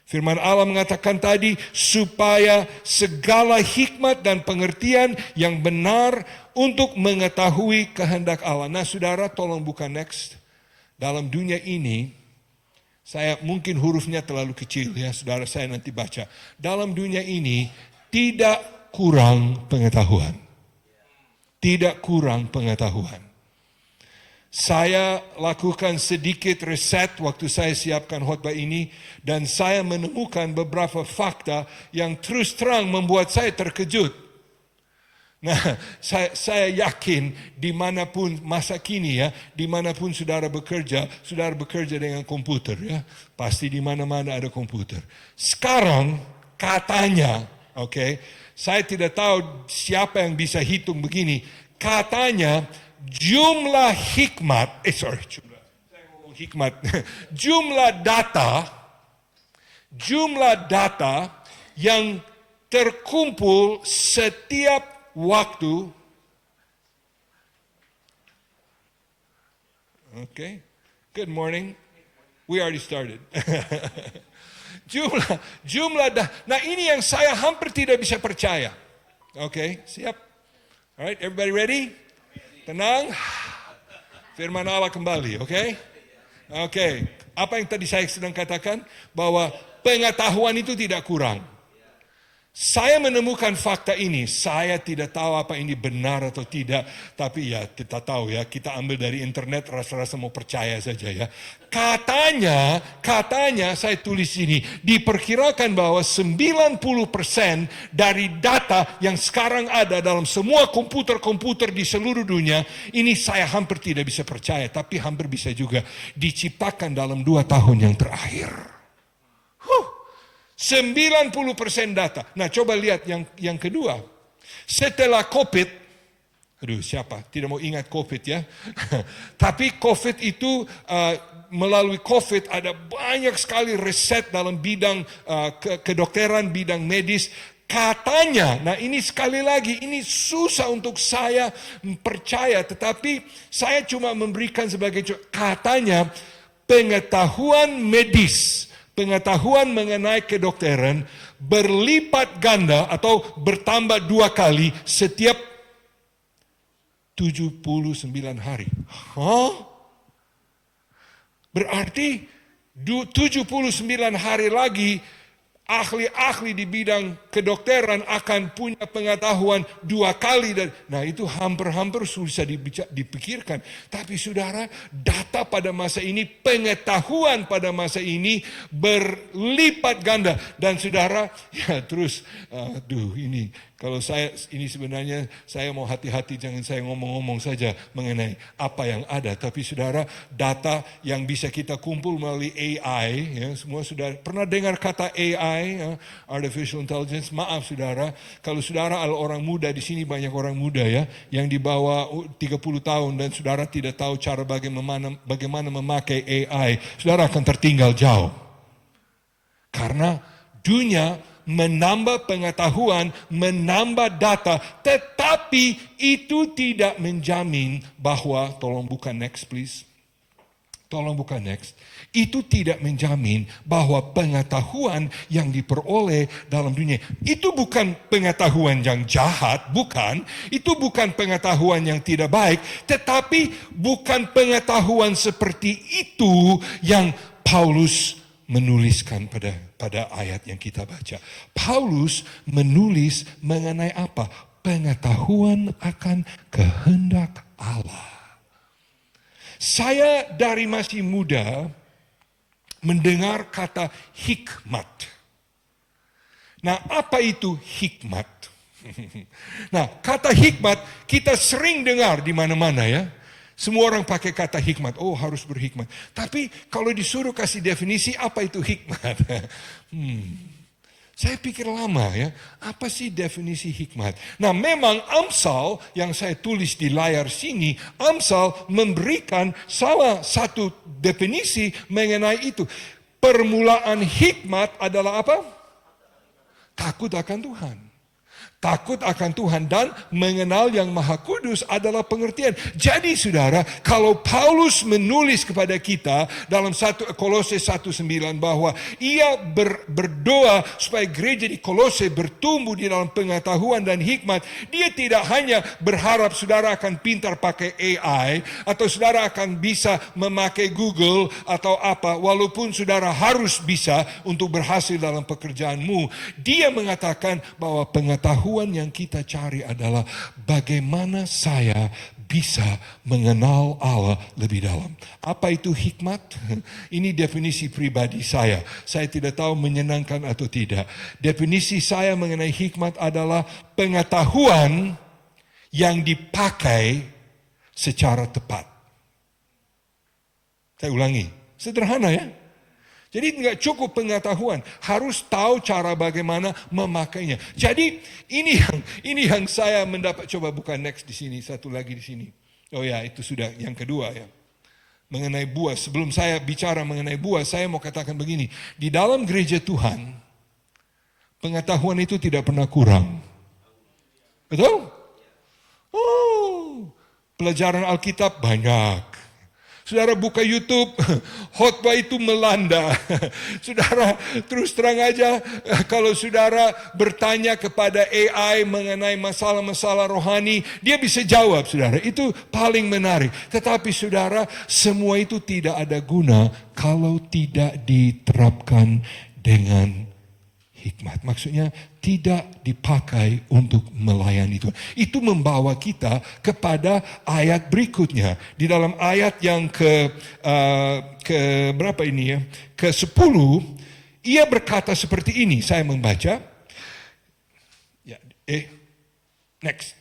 Firman Allah mengatakan tadi, supaya segala hikmat dan pengertian yang benar untuk mengetahui kehendak Allah. Nah, saudara, tolong buka next. Dalam dunia ini, saya mungkin hurufnya terlalu kecil ya, saudara, saya nanti baca. Dalam dunia ini tidak kurang pengetahuan. Tidak kurang pengetahuan. Saya lakukan sedikit riset waktu saya siapkan khotbah ini dan saya menemukan beberapa fakta yang terus terang membuat saya terkejut. Nah, saya yakin dimanapun masa kini ya, dimanapun saudara bekerja dengan komputer ya, pasti di mana-mana ada komputer. Sekarang katanya, saya tidak tahu siapa yang bisa hitung begini, katanya jumlah hikmat, jumlah data yang terkumpul setiap waktu. Good morning. We already started. Nah ini yang saya hampir tidak bisa percaya. Siap? Alright, everybody ready? Tenang, firman Allah kembali, oke? Apa yang tadi saya sedang katakan? Bahwa pengetahuan itu tidak kurang. Saya menemukan fakta ini, saya tidak tahu apa ini benar atau tidak, tapi ya kita tahu ya, kita ambil dari internet, rasa-rasa mau percaya saja ya. Katanya saya tulis ini, diperkirakan bahwa 90% dari data yang sekarang ada dalam semua komputer-komputer di seluruh dunia, ini saya hampir tidak bisa percaya, tapi hampir bisa juga diciptakan dalam 2 tahun yang terakhir. 90% data. Nah, coba lihat yang kedua. Setelah COVID, siapa? Tidak mau ingat COVID ya. Tapi COVID itu, melalui COVID ada banyak sekali riset dalam bidang kedokteran, bidang medis. Katanya, nah ini sekali lagi, ini susah untuk saya percaya. Tetapi saya cuma memberikan sebagai katanya, pengetahuan medis, pengetahuan mengenai kedokteran berlipat ganda atau bertambah 2 kali setiap 79 hari. Berarti 79 hari lagi ahli-ahli di bidang kedokteran akan punya pengetahuan 2 kali. Nah itu hampir-hampir susah dipikirkan. Tapi saudara, data pada masa ini, pengetahuan pada masa ini berlipat ganda. Dan saudara, ya terus, ini kalau ini sebenarnya saya mau hati-hati, jangan saya ngomong-ngomong saja mengenai apa yang ada. Tapi saudara, data yang bisa kita kumpul melalui AI, ya, semua sudah pernah dengar kata AI, ya, Artificial Intelligence. Maaf saudara, kalau saudara adalah orang muda, di sini banyak orang muda ya, yang di bawah 30 tahun dan saudara tidak tahu cara bagaimana memakai AI, saudara akan tertinggal jauh. Karena dunia menambah pengetahuan, menambah data, tetapi itu tidak menjamin bahwa, tolong buka next please. tolong buka next, itu tidak menjamin bahwa pengetahuan yang diperoleh dalam dunia, itu bukan pengetahuan yang jahat, bukan. Itu bukan pengetahuan yang tidak baik, tetapi bukan pengetahuan seperti itu yang Paulus menuliskan pada ayat yang kita baca. Paulus menulis mengenai apa? Pengetahuan akan kehendak Allah. Saya dari masih muda mendengar kata hikmat. Nah, apa itu hikmat? Nah, kata hikmat kita sering dengar di mana-mana ya. Semua orang pakai kata hikmat. Oh, harus berhikmat. Tapi kalau disuruh kasih definisi apa itu hikmat? Saya pikir lama ya, apa sih definisi hikmat? Nah, memang Amsal yang saya tulis di layar sini, Amsal memberikan salah satu definisi mengenai itu. Permulaan hikmat adalah apa? Takut akan Tuhan. Takut akan Tuhan dan mengenal yang Maha Kudus adalah pengertian. Jadi saudara, kalau Paulus menulis kepada kita dalam Kolose 1:9 bahwa ia berdoa supaya gereja di Kolose bertumbuh di dalam pengetahuan dan hikmat, dia tidak hanya berharap saudara akan pintar pakai AI atau saudara akan bisa memakai Google atau apa, walaupun saudara harus bisa untuk berhasil dalam pekerjaanmu. Dia mengatakan bahwa pengetahuan yang kita cari adalah bagaimana saya bisa mengenal Allah lebih dalam. Apa itu hikmat? Ini definisi pribadi saya. Saya tidak tahu menyenangkan atau tidak. Definisi saya mengenai hikmat adalah pengetahuan yang dipakai secara tepat. Saya ulangi, sederhana ya. Jadi nggak cukup pengetahuan, harus tahu cara bagaimana memakainya. Jadi ini yang saya mendapat. Coba buka next di sini, satu lagi di sini. Oh ya, itu sudah yang kedua ya. Mengenai buah. Sebelum saya bicara mengenai buah, saya mau katakan begini. Di dalam gereja Tuhan, pengetahuan itu tidak pernah kurang. Betul? Oh, pelajaran Alkitab banyak. Saudara buka YouTube, khotbah itu melanda. Saudara terus terang aja, kalau saudara bertanya kepada AI mengenai masalah-masalah rohani, dia bisa jawab saudara. Itu paling menarik. Tetapi saudara, semua itu tidak ada guna kalau tidak diterapkan dengan hikmat. Maksudnya tidak dipakai untuk melayani Tuhan. Itu membawa kita kepada ayat berikutnya. Di dalam ayat yang ke berapa ini ya? Ke-10, ia berkata seperti ini. Saya membaca. Ya, next.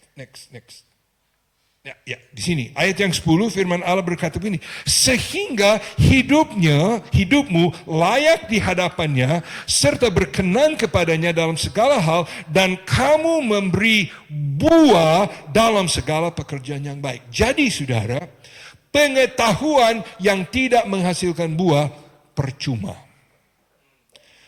Ya, di sini ayat yang 10 firman Allah berkata begini, sehingga hidupmu layak di hadapannya serta berkenan kepadanya dalam segala hal dan kamu memberi buah dalam segala pekerjaan yang baik. Jadi saudara, pengetahuan yang tidak menghasilkan buah percuma.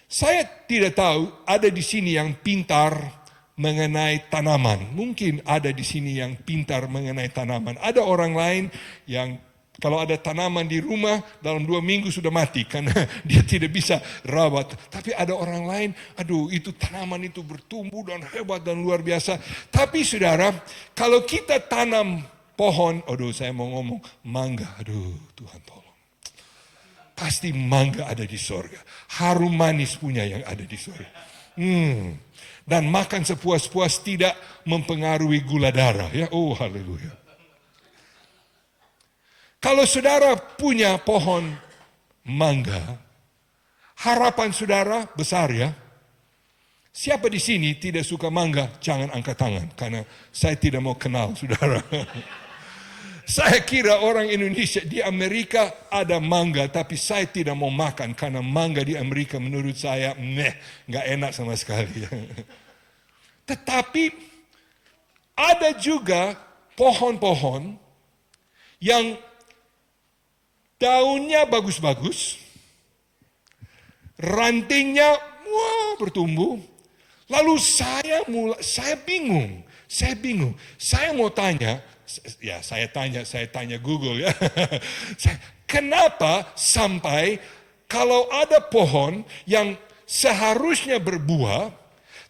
Saya tidak tahu ada di sini yang pintar mengenai tanaman. Mungkin ada di sini yang pintar mengenai tanaman. Ada orang lain yang kalau ada tanaman di rumah dalam 2 minggu sudah mati karena dia tidak bisa rawat. Tapi ada orang lain, aduh itu tanaman itu bertumbuh dan hebat dan luar biasa. Tapi saudara, kalau kita tanam pohon, aduh saya mau ngomong mangga, aduh Tuhan tolong. Pasti mangga ada di sorga. Harum manis punya yang ada di sorga. Dan makan sepuas-puas tidak mempengaruhi gula darah. Ya, oh haleluya. Kalau saudara punya pohon mangga, harapan saudara besar ya. Siapa di sini tidak suka mangga? Jangan angkat tangan, karena saya tidak mau kenal saudara. Saya kira orang Indonesia di Amerika ada mangga, tapi saya tidak mau makan karena mangga di Amerika menurut saya nggak enak sama sekali. Tetapi ada juga pohon-pohon yang daunnya bagus-bagus, rantingnya bertumbuh. Lalu saya bingung. Saya mau tanya, Ya, saya tanya Google ya. Kenapa sampai kalau ada pohon yang seharusnya berbuah,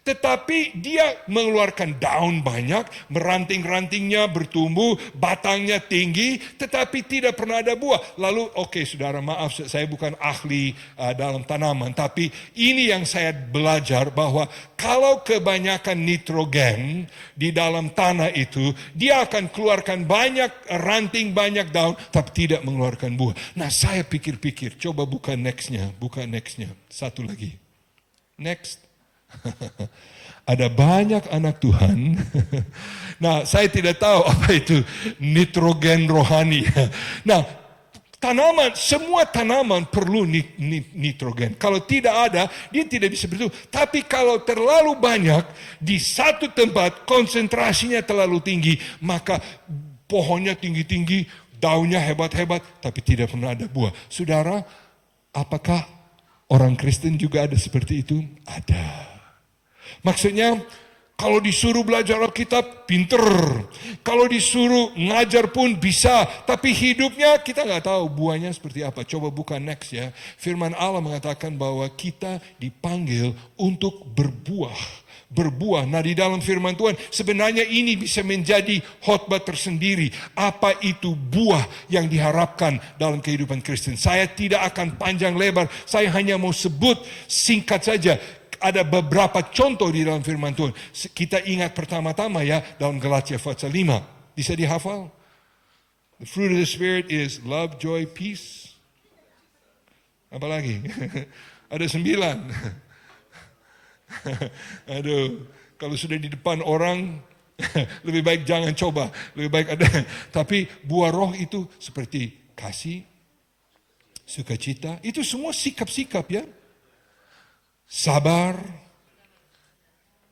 tetapi dia mengeluarkan daun banyak, meranting-rantingnya bertumbuh, batangnya tinggi, tetapi tidak pernah ada buah. Lalu, oke, saudara, maaf, saya bukan ahli dalam tanaman, tapi ini yang saya belajar bahwa kalau kebanyakan nitrogen di dalam tanah itu, dia akan keluarkan banyak ranting, banyak daun, tapi tidak mengeluarkan buah. Nah, saya pikir-pikir, coba buka nextnya, satu lagi. Next. Ada banyak anak Tuhan. Nah, saya tidak tahu apa itu nitrogen rohani. Nah, semua tanaman perlu nitrogen. Kalau tidak ada, dia tidak bisa bertumbuh. Tapi kalau terlalu banyak di satu tempat, konsentrasinya terlalu tinggi, maka pohonnya tinggi-tinggi, daunnya hebat-hebat, tapi tidak pernah ada buah. Saudara, apakah orang Kristen juga ada seperti itu? Ada. Maksudnya, kalau disuruh belajar Alkitab, pinter. Kalau disuruh ngajar pun bisa. Tapi hidupnya kita nggak tahu buahnya seperti apa. Coba buka next ya. Firman Allah mengatakan bahwa kita dipanggil untuk berbuah. Nah, di dalam firman Tuhan, sebenarnya ini bisa menjadi khotbah tersendiri. Apa itu buah yang diharapkan dalam kehidupan Kristen? Saya tidak akan panjang lebar. Saya hanya mau sebut singkat saja. Ada beberapa contoh di dalam firman Tuhan. Kita ingat pertama-tama ya dalam Galatia pasal 5. Bisa dihafal? The fruit of the Spirit is love, joy, peace. Apa lagi? Ada 9. Aduh, kalau sudah di depan orang, lebih baik jangan coba. Lebih baik ada. Tapi buah roh itu seperti kasih, sukacita. Itu semua sikap-sikap ya. Sabar,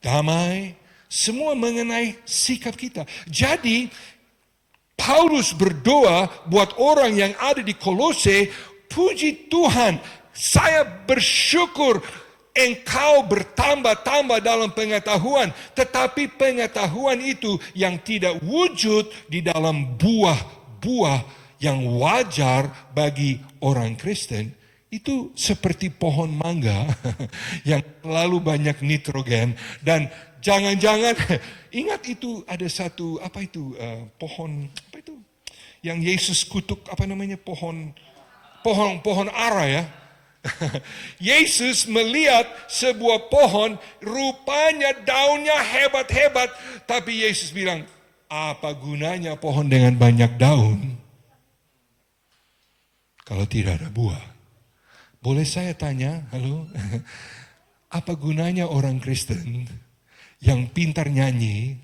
damai, semua mengenai sikap kita. Jadi, Paulus berdoa buat orang yang ada di Kolose, puji Tuhan, saya bersyukur engkau bertambah-tambah dalam pengetahuan, tetapi pengetahuan itu yang tidak wujud di dalam buah-buah yang wajar bagi orang Kristen, itu seperti pohon mangga yang terlalu banyak nitrogen. Dan jangan-jangan, ingat itu ada satu, pohon, apa itu? Yang Yesus kutuk, apa namanya, pohon ara ya. Yesus melihat sebuah pohon, rupanya daunnya hebat-hebat. Tapi Yesus bilang, apa gunanya pohon dengan banyak daun kalau tidak ada buah? Boleh saya tanya, halo? Apa gunanya orang Kristen yang pintar nyanyi,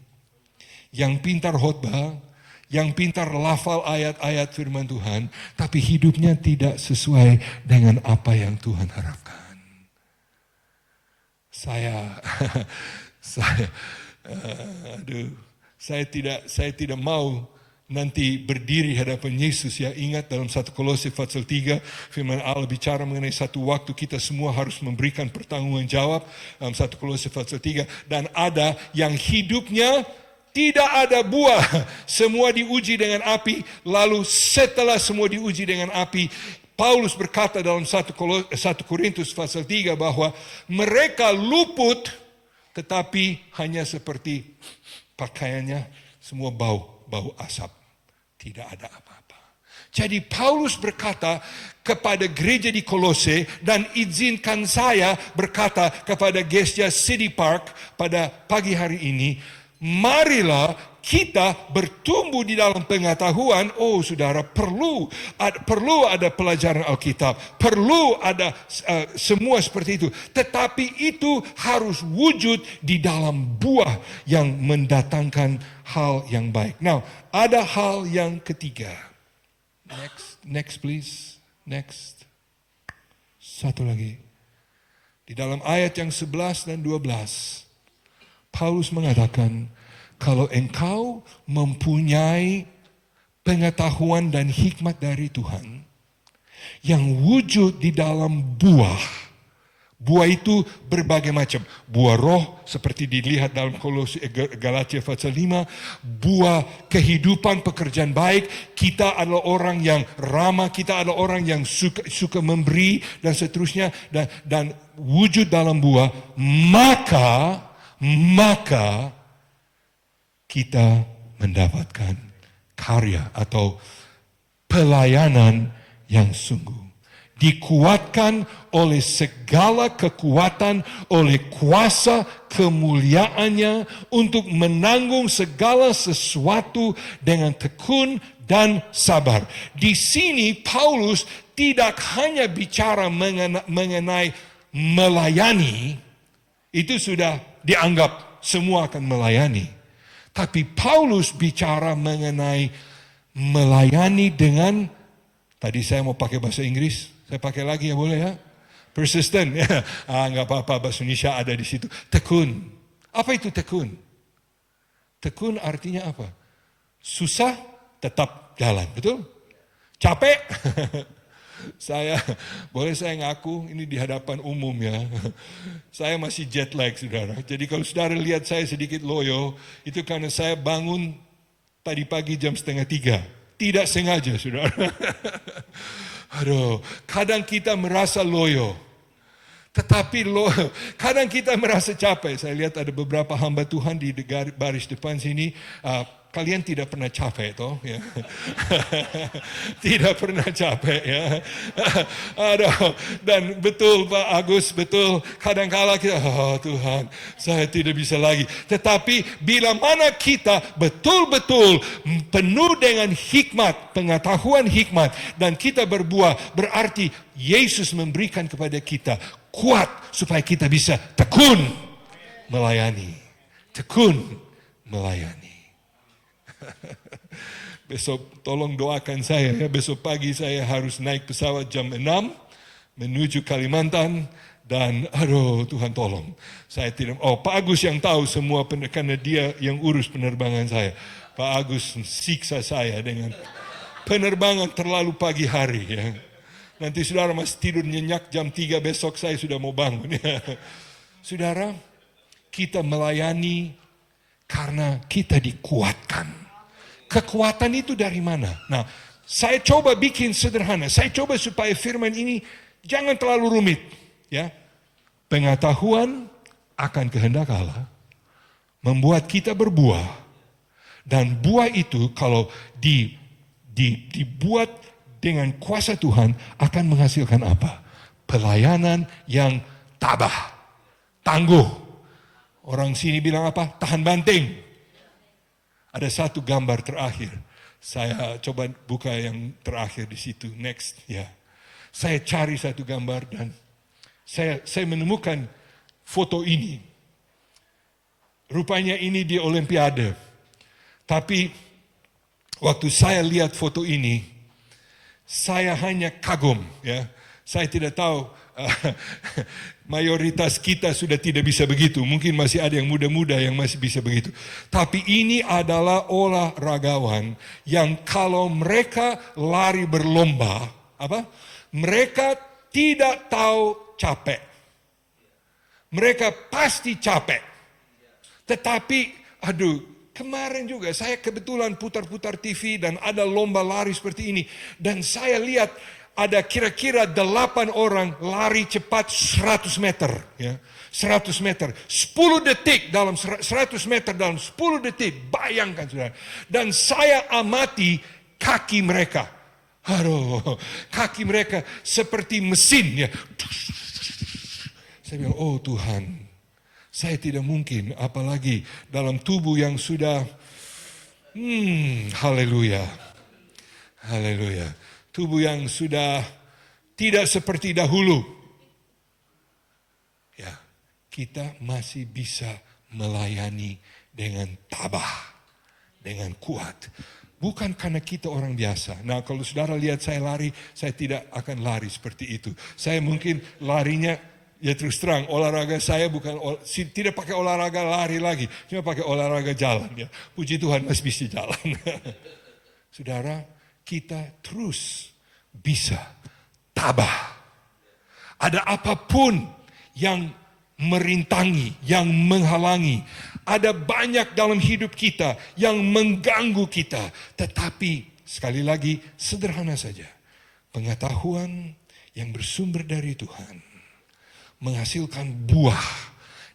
yang pintar khotbah, yang pintar lafal ayat-ayat firman Tuhan, tapi hidupnya tidak sesuai dengan apa yang Tuhan harapkan? Saya tidak mau nanti berdiri hadapan Yesus ya. Ingat dalam 1 Kolose pasal 3 firman Allah bicara mengenai satu waktu kita semua harus memberikan pertanggungan jawab dalam 1 Kolose pasal 3. Dan ada yang hidupnya tidak ada buah, semua diuji dengan api. Lalu setelah semua diuji dengan api, Paulus berkata dalam 1 Korintus pasal 3 bahwa mereka luput, tetapi hanya seperti pakaiannya semua bau asap. Tidak ada apa-apa. Jadi Paulus berkata kepada gereja di Kolose, dan izinkan saya berkata kepada Gesja City Park pada pagi hari ini, marilah kita bertumbuh di dalam pengetahuan. Oh saudara, perlu ada pelajaran Alkitab, perlu ada semua seperti itu. Tetapi itu harus wujud di dalam buah yang mendatangkan hal yang baik. Now, ada hal yang ketiga. Next please. Next. Satu lagi. Di dalam ayat yang 11 dan 12, Paulus mengatakan, kalau engkau mempunyai pengetahuan dan hikmat dari Tuhan yang wujud di dalam buah Buah itu berbagai macam. Buah roh seperti dilihat dalam Galatia pasal 5. Buah kehidupan, pekerjaan baik. Kita adalah orang yang ramah. Kita adalah orang yang suka memberi dan seterusnya. Dan wujud dalam buah. Maka kita mendapatkan karya atau pelayanan yang sungguh. Dikuatkan oleh segala kekuatan, oleh kuasa kemuliaannya untuk menanggung segala sesuatu dengan tekun dan sabar. Di sini Paulus tidak hanya bicara mengenai melayani, itu sudah dianggap semua akan melayani. Tapi Paulus bicara mengenai melayani dengan, tadi saya mau pakai bahasa Inggris, saya pakai lagi ya boleh ya? Persistent ya. Nggak apa-apa, bahasa Indonesia ada di situ. Tekun. Apa itu tekun? Tekun artinya apa? Susah tetap jalan, betul? Capek? Boleh saya ngaku ini di hadapan umum ya. Saya masih jet lag saudara. Jadi kalau saudara lihat saya sedikit loyo, itu karena saya bangun tadi pagi jam 2:30. Tidak sengaja saudara. Aduh, kadang kita merasa loyo. Tetapi kadang kita merasa capek. Saya lihat ada beberapa hamba Tuhan di baris depan sini. Kalian tidak pernah capek toh ya. Tidak pernah capek ya. Aduh, dan betul Pak Agus, betul kadang-kala kita, oh Tuhan saya tidak bisa lagi. Tetapi bila mana kita betul-betul penuh dengan hikmat, pengetahuan hikmat, dan kita berbuah, berarti Yesus memberikan kepada kita kuat supaya kita bisa tekun melayani. Tekun melayani. Besok tolong doakan saya ya. Besok pagi saya harus naik pesawat jam 6 menuju Kalimantan. Dan aduh Tuhan tolong. Saya tidak, Pak Agus yang tahu semua karena dia yang urus penerbangan saya. Pak Agus siksa saya dengan penerbangan terlalu pagi hari ya. Nanti saudara masih tidur nyenyak jam 3 besok saya sudah mau bangun ya. Saudara, kita melayani karena kita dikuatkan. Kekuatan itu dari mana? Nah, saya coba bikin sederhana. Saya coba supaya firman ini jangan terlalu rumit. Ya, pengetahuan akan kehendak Allah membuat kita berbuah. Dan buah itu kalau dibuat dengan kuasa Tuhan akan menghasilkan apa? Pelayanan yang tabah, tangguh. Orang sini bilang apa? Tahan banting. Ada satu gambar terakhir. Saya coba buka yang terakhir di situ. Next, ya. Saya cari satu gambar dan saya menemukan foto ini. Rupanya ini di Olimpiade. Tapi waktu saya lihat foto ini, saya hanya kagum. Ya. Saya tidak tahu. Mayoritas kita sudah tidak bisa begitu. Mungkin masih ada yang muda-muda yang masih bisa begitu. Tapi ini adalah olahragawan yang kalau mereka lari berlomba, mereka tidak tahu capek. Mereka pasti capek. Tetapi, kemarin juga saya kebetulan putar-putar TV dan ada lomba lari seperti ini. Dan saya lihat ada kira-kira 8 orang lari cepat 100 meter. Ya. 100 meter. 10 detik dalam 100 meter dalam 10 detik. Bayangkan saudara. Dan saya amati kaki mereka. Kaki mereka seperti mesin. Ya. Saya bilang, oh Tuhan. Saya tidak mungkin. Apalagi dalam tubuh yang sudah. Haleluya. Haleluya. Tubuh yang sudah tidak seperti dahulu. Ya, kita masih bisa melayani dengan tabah, dengan kuat. Bukan karena kita orang biasa. Nah, kalau saudara lihat saya lari, saya tidak akan lari seperti itu. Saya mungkin larinya, ya terus terang, olahraga saya tidak pakai olahraga lari lagi. Cuma pakai olahraga jalan. Ya. Puji Tuhan masih bisa jalan. Saudara, kita terus bisa tabah. Ada apapun yang merintangi, yang menghalangi. Ada banyak dalam hidup kita yang mengganggu kita. Tetapi sekali lagi sederhana saja. Pengetahuan yang bersumber dari Tuhan menghasilkan buah.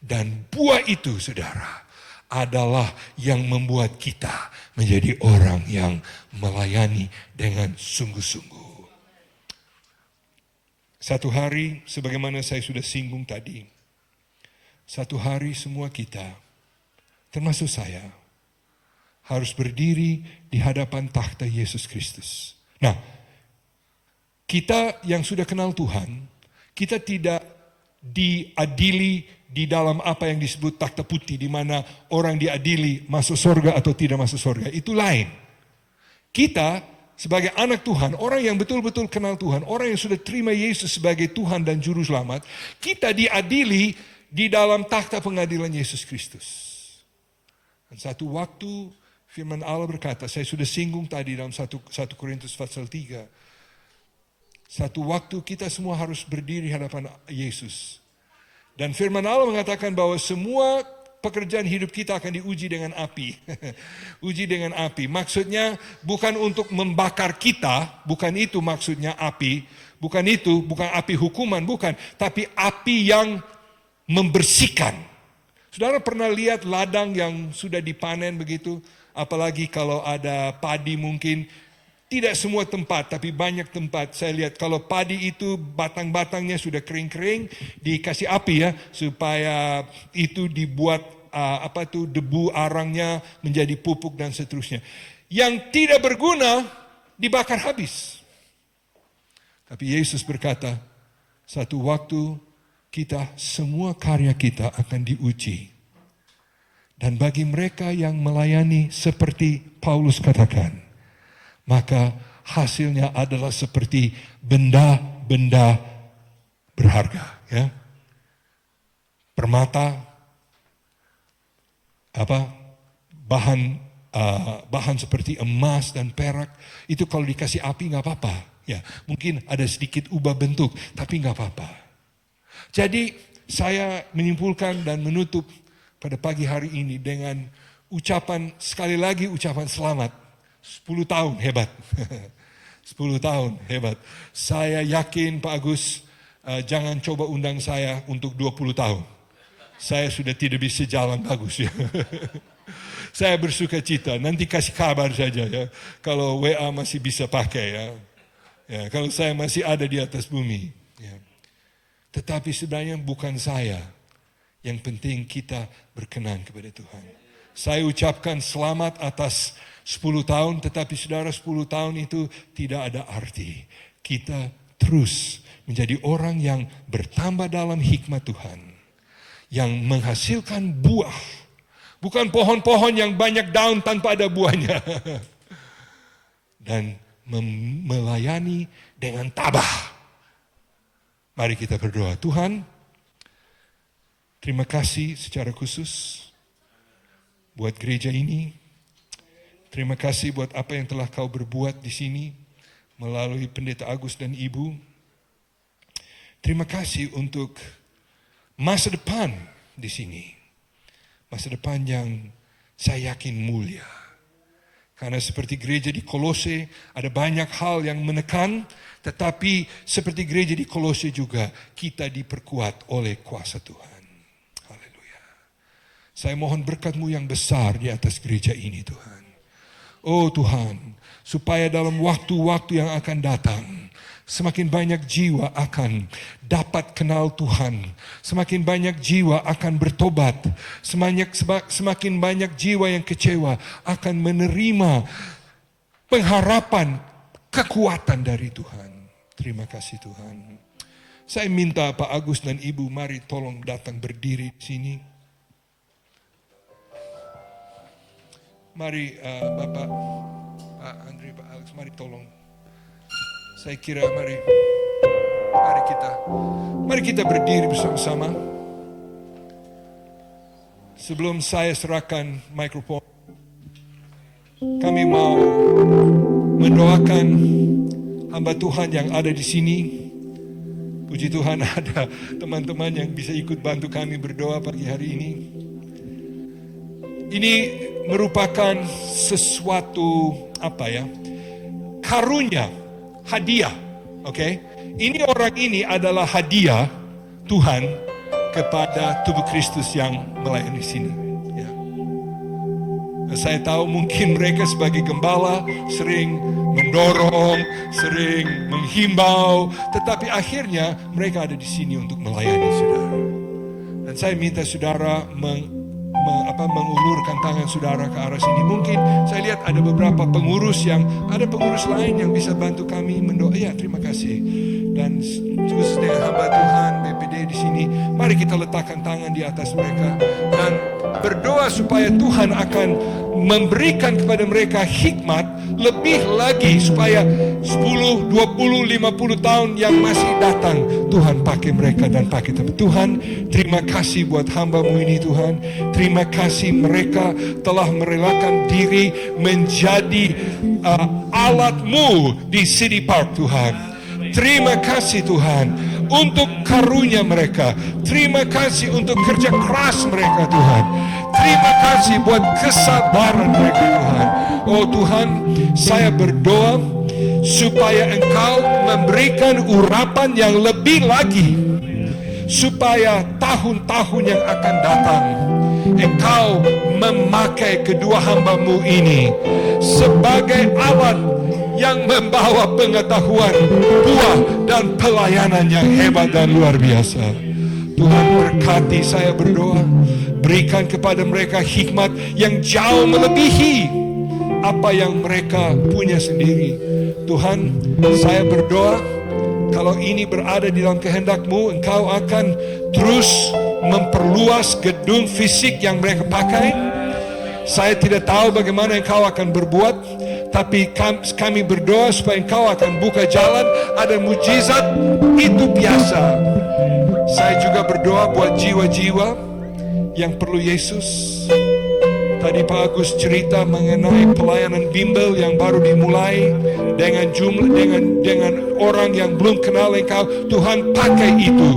Dan buah itu, saudara, adalah yang membuat kita menjadi orang yang melayani dengan sungguh-sungguh. Satu hari, sebagaimana saya sudah singgung tadi, satu hari semua kita, termasuk saya, harus berdiri di hadapan takhta Yesus Kristus. Nah, kita yang sudah kenal Tuhan, kita tidak diadili di dalam apa yang disebut takhta putih, di mana orang diadili masuk surga atau tidak masuk surga. Itu lain. Kita sebagai anak Tuhan, orang yang betul-betul kenal Tuhan, orang yang sudah terima Yesus sebagai Tuhan dan Juru Selamat, kita diadili di dalam takhta pengadilan Yesus Kristus. Dan satu waktu firman Allah berkata, saya sudah singgung tadi dalam 1 Korintus pasal 3. Satu waktu kita semua harus berdiri di hadapan Yesus. Dan firman Allah mengatakan bahwa semua pekerjaan hidup kita akan diuji dengan api. Uji dengan api. Maksudnya bukan untuk membakar kita, bukan itu maksudnya api. Bukan itu, bukan api hukuman, bukan. Tapi api yang membersihkan. Saudara pernah lihat ladang yang sudah dipanen begitu? Apalagi kalau ada padi mungkin. Tidak semua tempat, tapi banyak tempat. Saya lihat kalau padi itu batang-batangnya sudah kering-kering, dikasih api ya, supaya itu dibuat debu arangnya menjadi pupuk dan seterusnya. Yang tidak berguna dibakar habis. Tapi Yesus berkata, satu waktu kita, semua karya kita akan diuji. Dan bagi mereka yang melayani seperti Paulus katakan, maka hasilnya adalah seperti benda-benda berharga, ya. Permata, bahan seperti emas dan perak, itu kalau dikasih api nggak apa-apa, ya. Mungkin ada sedikit ubah bentuk, tapi nggak apa-apa. Jadi saya menyimpulkan dan menutup pada pagi hari ini dengan ucapan, sekali lagi ucapan selamat. 10 tahun hebat. 10 tahun hebat. Saya yakin Pak Agus jangan coba undang saya untuk 20 tahun. Saya sudah tidak bisa jalan bagus ya. Saya bersuka cita, nanti kasih kabar saja ya. Kalau WA masih bisa pakai ya. Ya, kalau saya masih ada di atas bumi. Ya. Tetapi sebenarnya bukan saya. Yang penting kita berkenan kepada Tuhan. Saya ucapkan selamat atas 10 tahun, tetapi saudara 10 tahun itu tidak ada arti. Kita terus menjadi orang yang bertambah dalam hikmat Tuhan. Yang menghasilkan buah. Bukan pohon-pohon yang banyak daun tanpa ada buahnya. Dan melayani dengan tabah. Mari kita berdoa. Tuhan, terima kasih secara khusus buat gereja ini. Terima kasih buat apa yang telah kau berbuat di sini melalui Pendeta Agus dan Ibu. Terima kasih untuk masa depan di sini. Masa depan yang saya yakin mulia. Karena seperti gereja di Kolose ada banyak hal yang menekan, tetapi seperti gereja di Kolose juga kita diperkuat oleh kuasa Tuhan. Haleluya. Saya mohon berkat-Mu yang besar di atas gereja ini Tuhan. Oh Tuhan, supaya dalam waktu-waktu yang akan datang, semakin banyak jiwa akan dapat kenal Tuhan. Semakin banyak jiwa akan bertobat. Semakin banyak jiwa yang kecewa akan menerima pengharapan, kekuatan dari Tuhan. Terima kasih Tuhan. Saya minta Pak Agus dan Ibu, mari tolong datang berdiri di sini. Mari Bapak, Pak Andri, Pak Alex, mari tolong. Saya kira mari kita berdiri bersama-sama. Sebelum saya serahkan mikrofon, kami mau mendoakan hamba Tuhan yang ada di sini. Puji Tuhan ada teman-teman yang bisa ikut bantu kami berdoa pagi hari ini. Ini merupakan sesuatu karunia, hadiah. Oke? Ini orang ini adalah hadiah Tuhan kepada tubuh Kristus yang melayani sini. Ya. Saya tahu mungkin mereka sebagai gembala sering mendorong, sering menghimbau, tetapi akhirnya mereka ada di sini untuk melayani saudara. Dan saya minta saudara mengulurkan tangan saudara ke arah sini. Mungkin saya lihat ada beberapa pengurus lain yang bisa bantu kami mendoa. Ya, terima kasih. Dan khusus dengan hamba Tuhan BPD di sini, mari kita letakkan tangan di atas mereka dan berdoa supaya Tuhan akan memberikan kepada mereka hikmat lebih lagi supaya 10, 20, 50 tahun yang masih datang Tuhan pakai mereka dan pakai Tuhan. Terima kasih buat hamba-Mu ini Tuhan. Terima kasih mereka telah merelakan diri menjadi alat-Mu di City Park Tuhan. Terima kasih Tuhan untuk karunia mereka. Terima kasih untuk kerja keras mereka Tuhan. Terima kasih buat kesabaran mereka Tuhan. Oh Tuhan, saya berdoa supaya Engkau memberikan urapan yang lebih lagi, supaya tahun-tahun yang akan datang Engkau memakai kedua hamba-Mu ini sebagai alat yang membawa pengetahuan, buah dan pelayanan yang hebat dan luar biasa. Tuhan berkati, saya berdoa, berikan kepada mereka hikmat yang jauh melebihi apa yang mereka punya sendiri. Tuhan, saya berdoa kalau ini berada di dalam kehendak-Mu, Engkau akan terus memperluas gedung fisik yang mereka pakai. Saya tidak tahu bagaimana Engkau akan berbuat, tapi kami berdoa supaya Engkau akan buka jalan, ada mujizat, itu biasa. Saya juga berdoa buat jiwa-jiwa yang perlu Yesus. Tadi Pak Agus cerita mengenai pelayanan bimbel yang baru dimulai dengan orang yang belum kenal Engkau. Tuhan pakai itu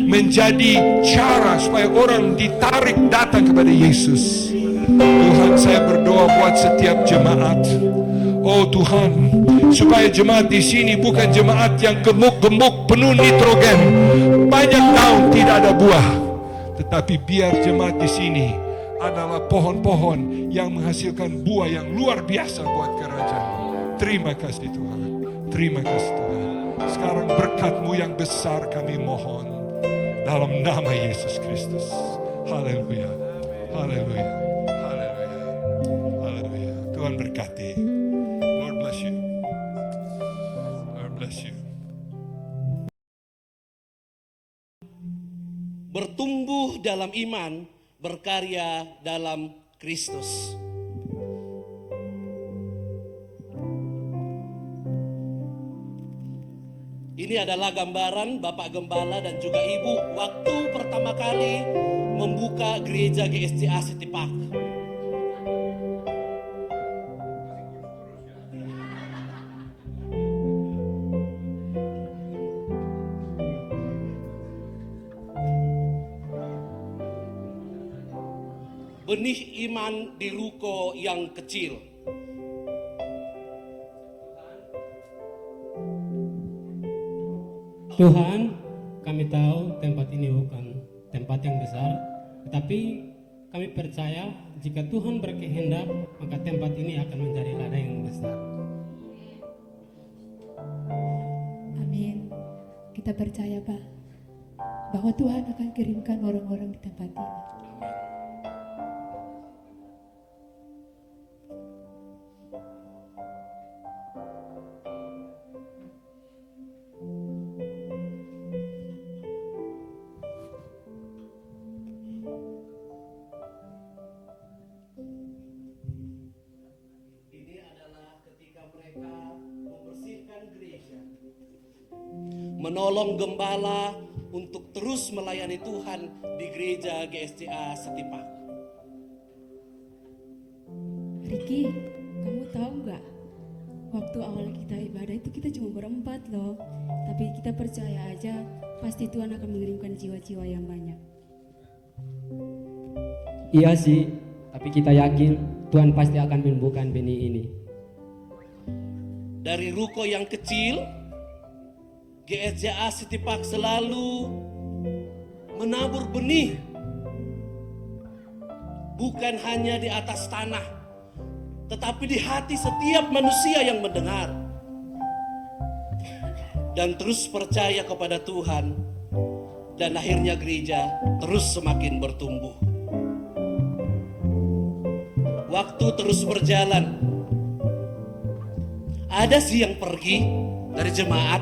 menjadi cara supaya orang ditarik datang kepada Yesus. Tuhan, saya berdoa buat setiap jemaat. Oh Tuhan, supaya jemaat di sini bukan jemaat yang gemuk-gemuk penuh nitrogen, banyak daun tidak ada buah, tetapi biar jemaat di sini adalah pohon-pohon yang menghasilkan buah yang luar biasa buat kerajaan. Terima kasih Tuhan. Terima kasih Tuhan. Sekarang berkat-Mu yang besar kami mohon dalam nama Yesus Kristus. Haleluya. Haleluya. Haleluya. Haleluya. Tuhan berkati. Lord bless you. Lord bless you. Bertumbuh dalam iman, berkarya dalam Kristus. Ini adalah gambaran Bapak Gembala dan juga Ibu waktu pertama kali membuka gereja GSCA City Park. Benih iman di ruko yang kecil. Tuhan, kami tahu tempat ini bukan tempat yang besar, tetapi kami percaya jika Tuhan berkehendak, maka tempat ini akan menjadi ladang yang besar. Amin. Kita percaya, Pak, bahwa Tuhan akan kirimkan orang-orang di tempat ini. Menolong gembala untuk terus melayani Tuhan di gereja GSCA City Park. Ricky, kamu tahu nggak waktu awal kita ibadah itu kita cuma berempat loh. Tapi kita percaya aja pasti Tuhan akan mengirimkan jiwa-jiwa yang banyak. Iya sih, tapi kita yakin Tuhan pasti akan menumbuhkan benih ini. Dari ruko yang kecil, GSJA City Park selalu menabur benih. Bukan hanya di atas tanah, tetapi di hati setiap manusia yang mendengar. Dan terus percaya kepada Tuhan. Dan akhirnya gereja terus semakin bertumbuh. Waktu terus berjalan. Ada sih yang pergi dari jemaat.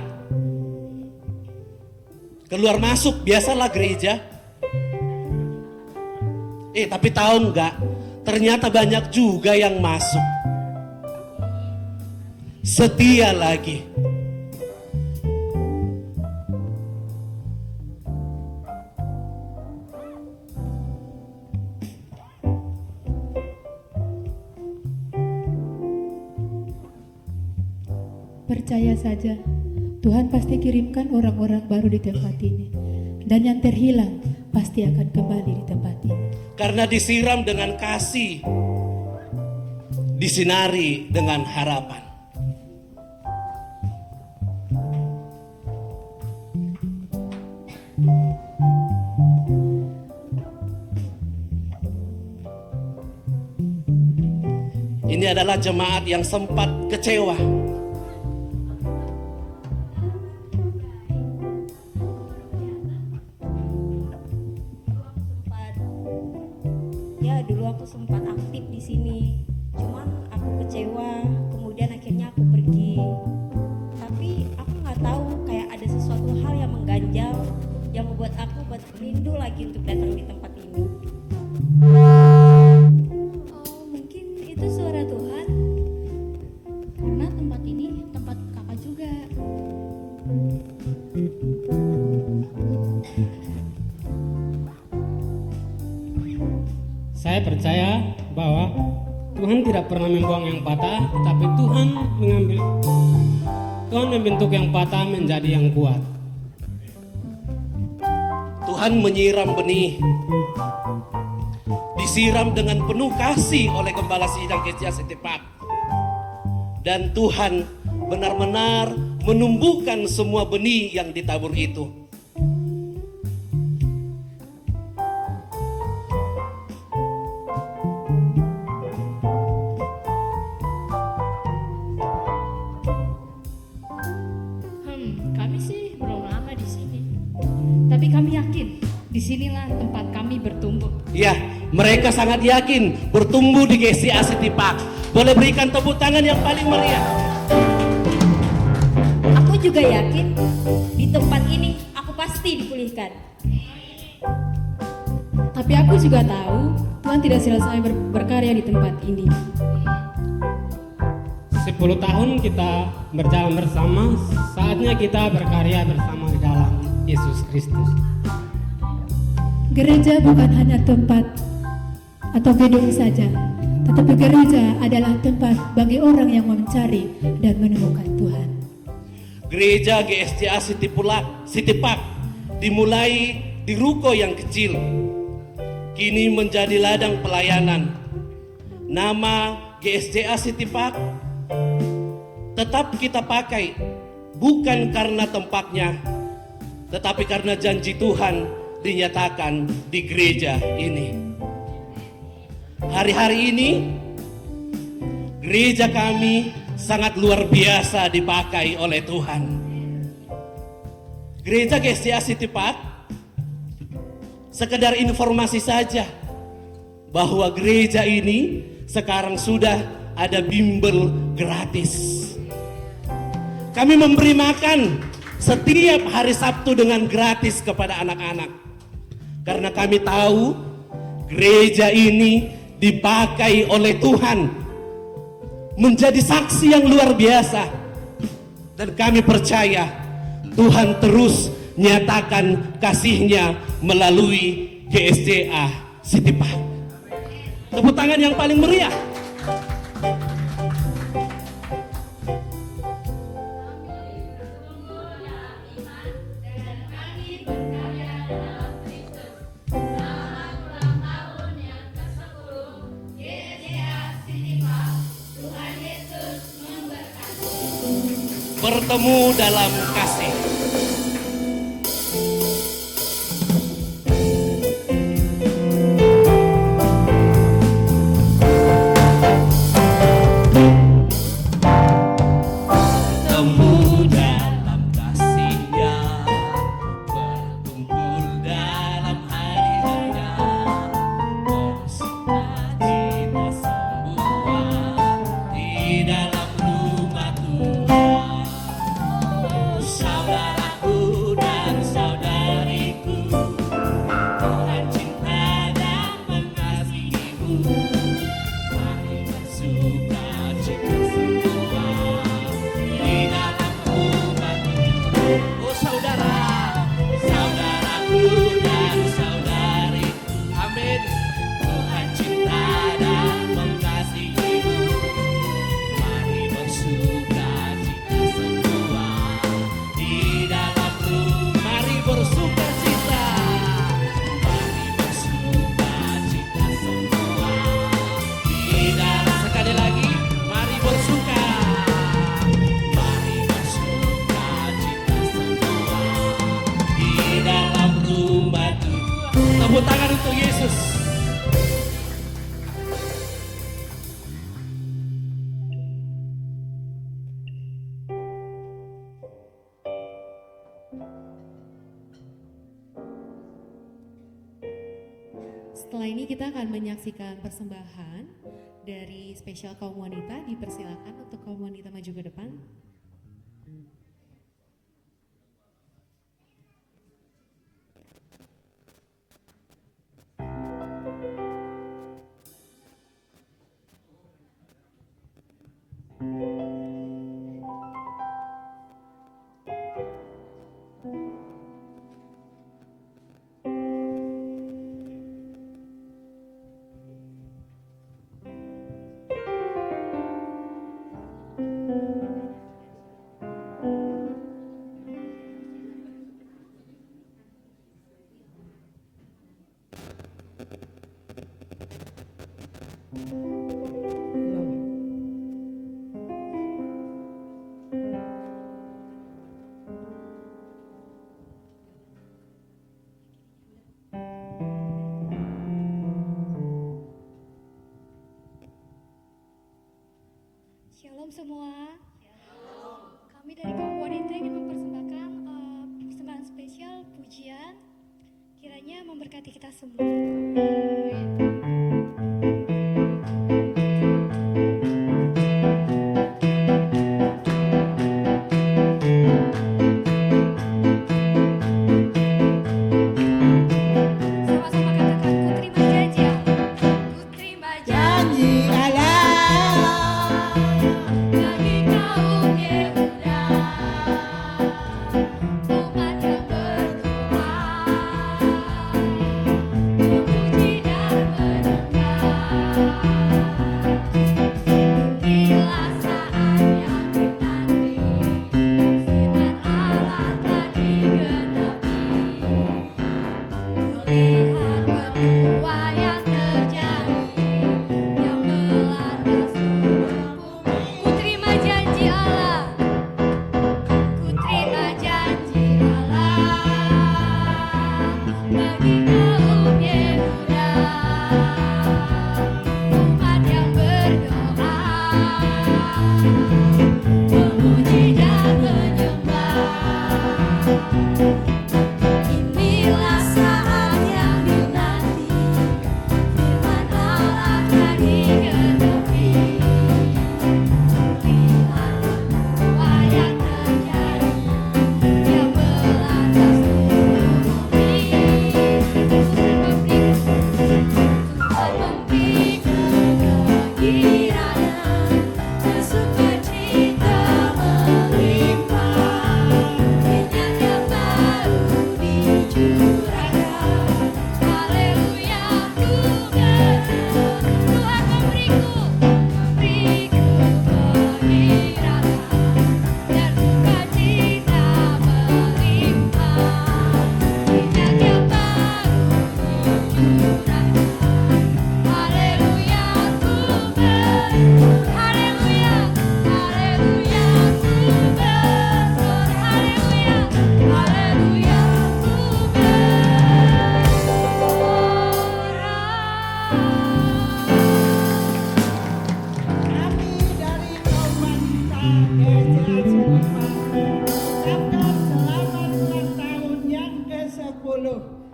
Keluar masuk, biasalah gereja. Tapi tahu nggak? Ternyata banyak juga yang masuk. Setia lagi. Percaya saja, Tuhan pasti kirimkan orang-orang baru di tempat ini. Dan yang terhilang pasti akan kembali di tempat ini. Karena disiram dengan kasih, disinari dengan harapan. Ini adalah jemaat yang sempat kecewa. Dulu aku sempat aktif di sini, cuman aku kecewa, kemudian akhirnya aku pergi. Tapi aku nggak tahu, kayak ada sesuatu hal yang mengganjal, yang membuat aku rindu lagi untuk datang di tempat ini. Mungkin itu suara Tuhan, karena tempat ini tempat kakak juga. Saya percaya bahwa Tuhan tidak pernah membuang yang patah, tetapi Tuhan membentuk yang patah menjadi yang kuat. Tuhan menyiram benih, disiram dengan penuh kasih oleh Gembala Sidang GSJA City Park. Dan Tuhan benar-benar menumbuhkan semua benih yang ditabur itu. Kami sih belum lama di sini, tapi kami yakin disinilah tempat kami bertumbuh. Ya, mereka sangat yakin bertumbuh di GSJA City Park. Boleh berikan tepuk tangan yang paling meriah. Aku juga yakin di tempat ini aku pasti dipulihkan. Tapi aku juga tahu Tuhan tidak selesai berkarya di tempat ini. 10 tahun kita berjalan bersama, saatnya kita berkarya bersama di dalam Yesus Kristus. Gereja bukan hanya tempat atau gedung saja, tetapi gereja adalah tempat bagi orang yang mencari dan menemukan Tuhan. Gereja GSJA City Park dimulai di ruko yang kecil, kini menjadi ladang pelayanan. Nama GSJA City Park tetap kita pakai, bukan karena tempatnya, tetapi karena janji Tuhan dinyatakan di gereja ini. Hari-hari ini gereja kami sangat luar biasa dipakai oleh Tuhan. Gereja GSJA City Park, sekedar informasi saja bahwa gereja ini sekarang sudah ada bimbel gratis. Kami memberi makan setiap hari Sabtu dengan gratis kepada anak-anak. Karena kami tahu gereja ini dipakai oleh Tuhan menjadi saksi yang luar biasa. Dan kami percaya Tuhan terus nyatakan kasih-Nya melalui GSJA City Park. Tepuk tangan yang paling meriah. bertemu dalam kasih. Bertemu dalam kasih-Nya, berkumpul dalam hadirat-Nya, bersukacita semua di dalam rumah Tuhan. Saudaraku dan saudariku, Tuhan cinta dan mengasihimu. Mari bersukacita semua di dalam rumah Tuhan. Oh saudara, saudaraku dan saudariku, amin. Tuhan cinta dan mengasihimu. Mari bersukacita semua di dalam rumah. Mari bersukacita. Mari bersukacita semua di dalam. Sekali lagi, mari bersuka. Mari bersukacita semua di dalam rumah Tuhan. Tepuk tangan untuk Yesus. Setelah ini kita akan menyaksikan persembahan dari spesial kaum wanita. Dipersilakan untuk kaum wanita maju ke depan. Shalom semua. Kami dari kaum wanita ingin mempersembahkan persembahan spesial pujian. Kiranya memberkati kita semua. Sama-sama katakan, ku terima janji Allah. Ku terima janji bagi kaum Yehuda, umat yang berdoa, memuji dan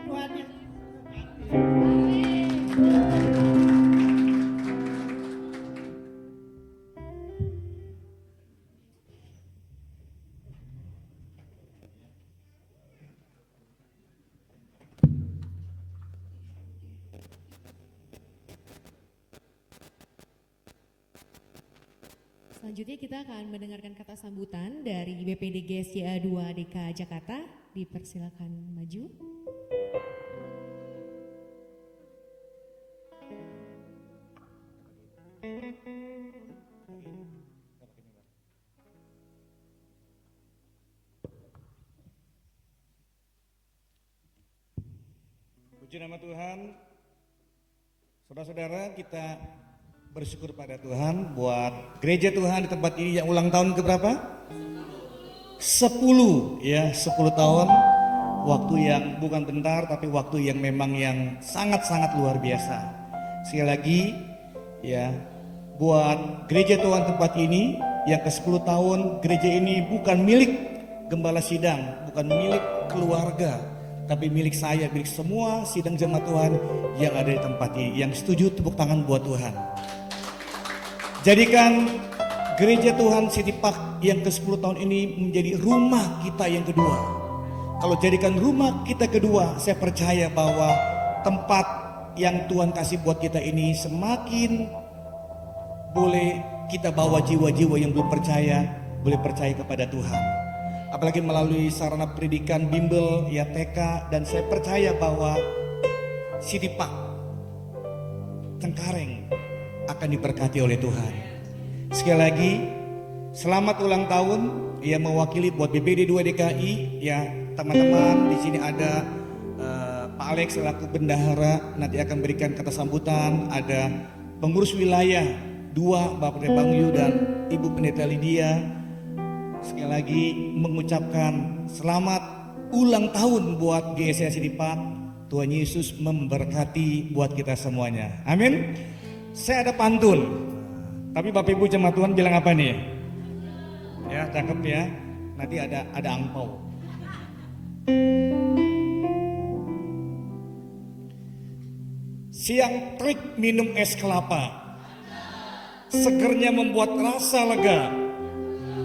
Tuhannya. Selanjutnya kita akan mendengarkan kata sambutan dari BPD GSJA 2 DK Jakarta. Dipersilakan maju. Puji nama Tuhan. Saudara-saudara, kita bersyukur pada Tuhan buat gereja Tuhan di tempat ini yang ulang tahun keberapa? 10 ya, 10 tahun. Waktu yang bukan bentar tapi waktu yang memang yang sangat-sangat luar biasa. Sekali lagi ya, buat gereja Tuhan tempat ini yang ke-10 tahun, gereja ini bukan milik gembala sidang, bukan milik keluarga, tapi milik saya, milik semua sidang jemaat Tuhan yang ada di tempat ini. Yang setuju tepuk tangan buat Tuhan. Jadikan gereja Tuhan City Park yang ke-10 tahun ini menjadi rumah kita yang kedua. Kalau jadikan rumah kita kedua, saya percaya bahwa tempat yang Tuhan kasih buat kita ini semakin boleh kita bawa jiwa-jiwa yang belum percaya, boleh percaya kepada Tuhan. Apalagi melalui sarana pendidikan bimbel, ya TK, dan saya percaya bahwa City Park Cengkareng akan diberkati oleh Tuhan. Sekali lagi, selamat ulang tahun yang mewakili buat BPD 2 DKI ya teman-teman. Di sini ada Pak Alex selaku bendahara nanti akan berikan kata sambutan. Ada pengurus wilayah 2 Bapak Pendeta Bang Yu dan Ibu Pendeta Lydia. Sekali lagi mengucapkan selamat ulang tahun buat GSJA City Park. Tuhan Yesus memberkati buat kita semuanya. Amin. Saya ada pantun. Tapi Bapak Ibu jemaat Tuhan bilang apa nih? Ya, cakep ya. Nanti ada angpau. Siang terik minum es kelapa, segernya membuat rasa lega.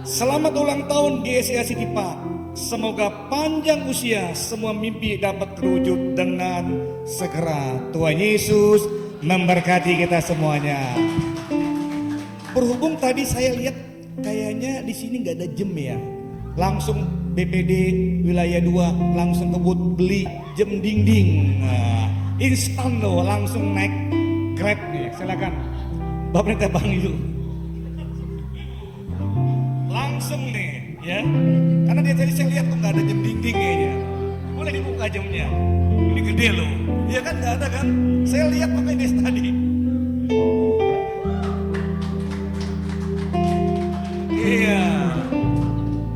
Selamat ulang tahun GSJA City Park. Semoga panjang usia, semua mimpi dapat terwujud dengan segera. Tuhan Yesus memberkati kita semuanya. Berhubung tadi saya lihat kayaknya di sini nggak ada jam ya. Langsung BPD wilayah 2 langsung kebut beli jam dinding. Nah, instan loh, langsung naik Grab nih. Silakan Bapak Pendeta Bang Yu. Langsung nih ya. Karena dia tadi saya lihat tuh nggak ada jam dinding kayaknya. Boleh dibuka jamnya. Ini gede loh. Iya kan nggak ada kan? Saya lihat pakai des tadi. Iya.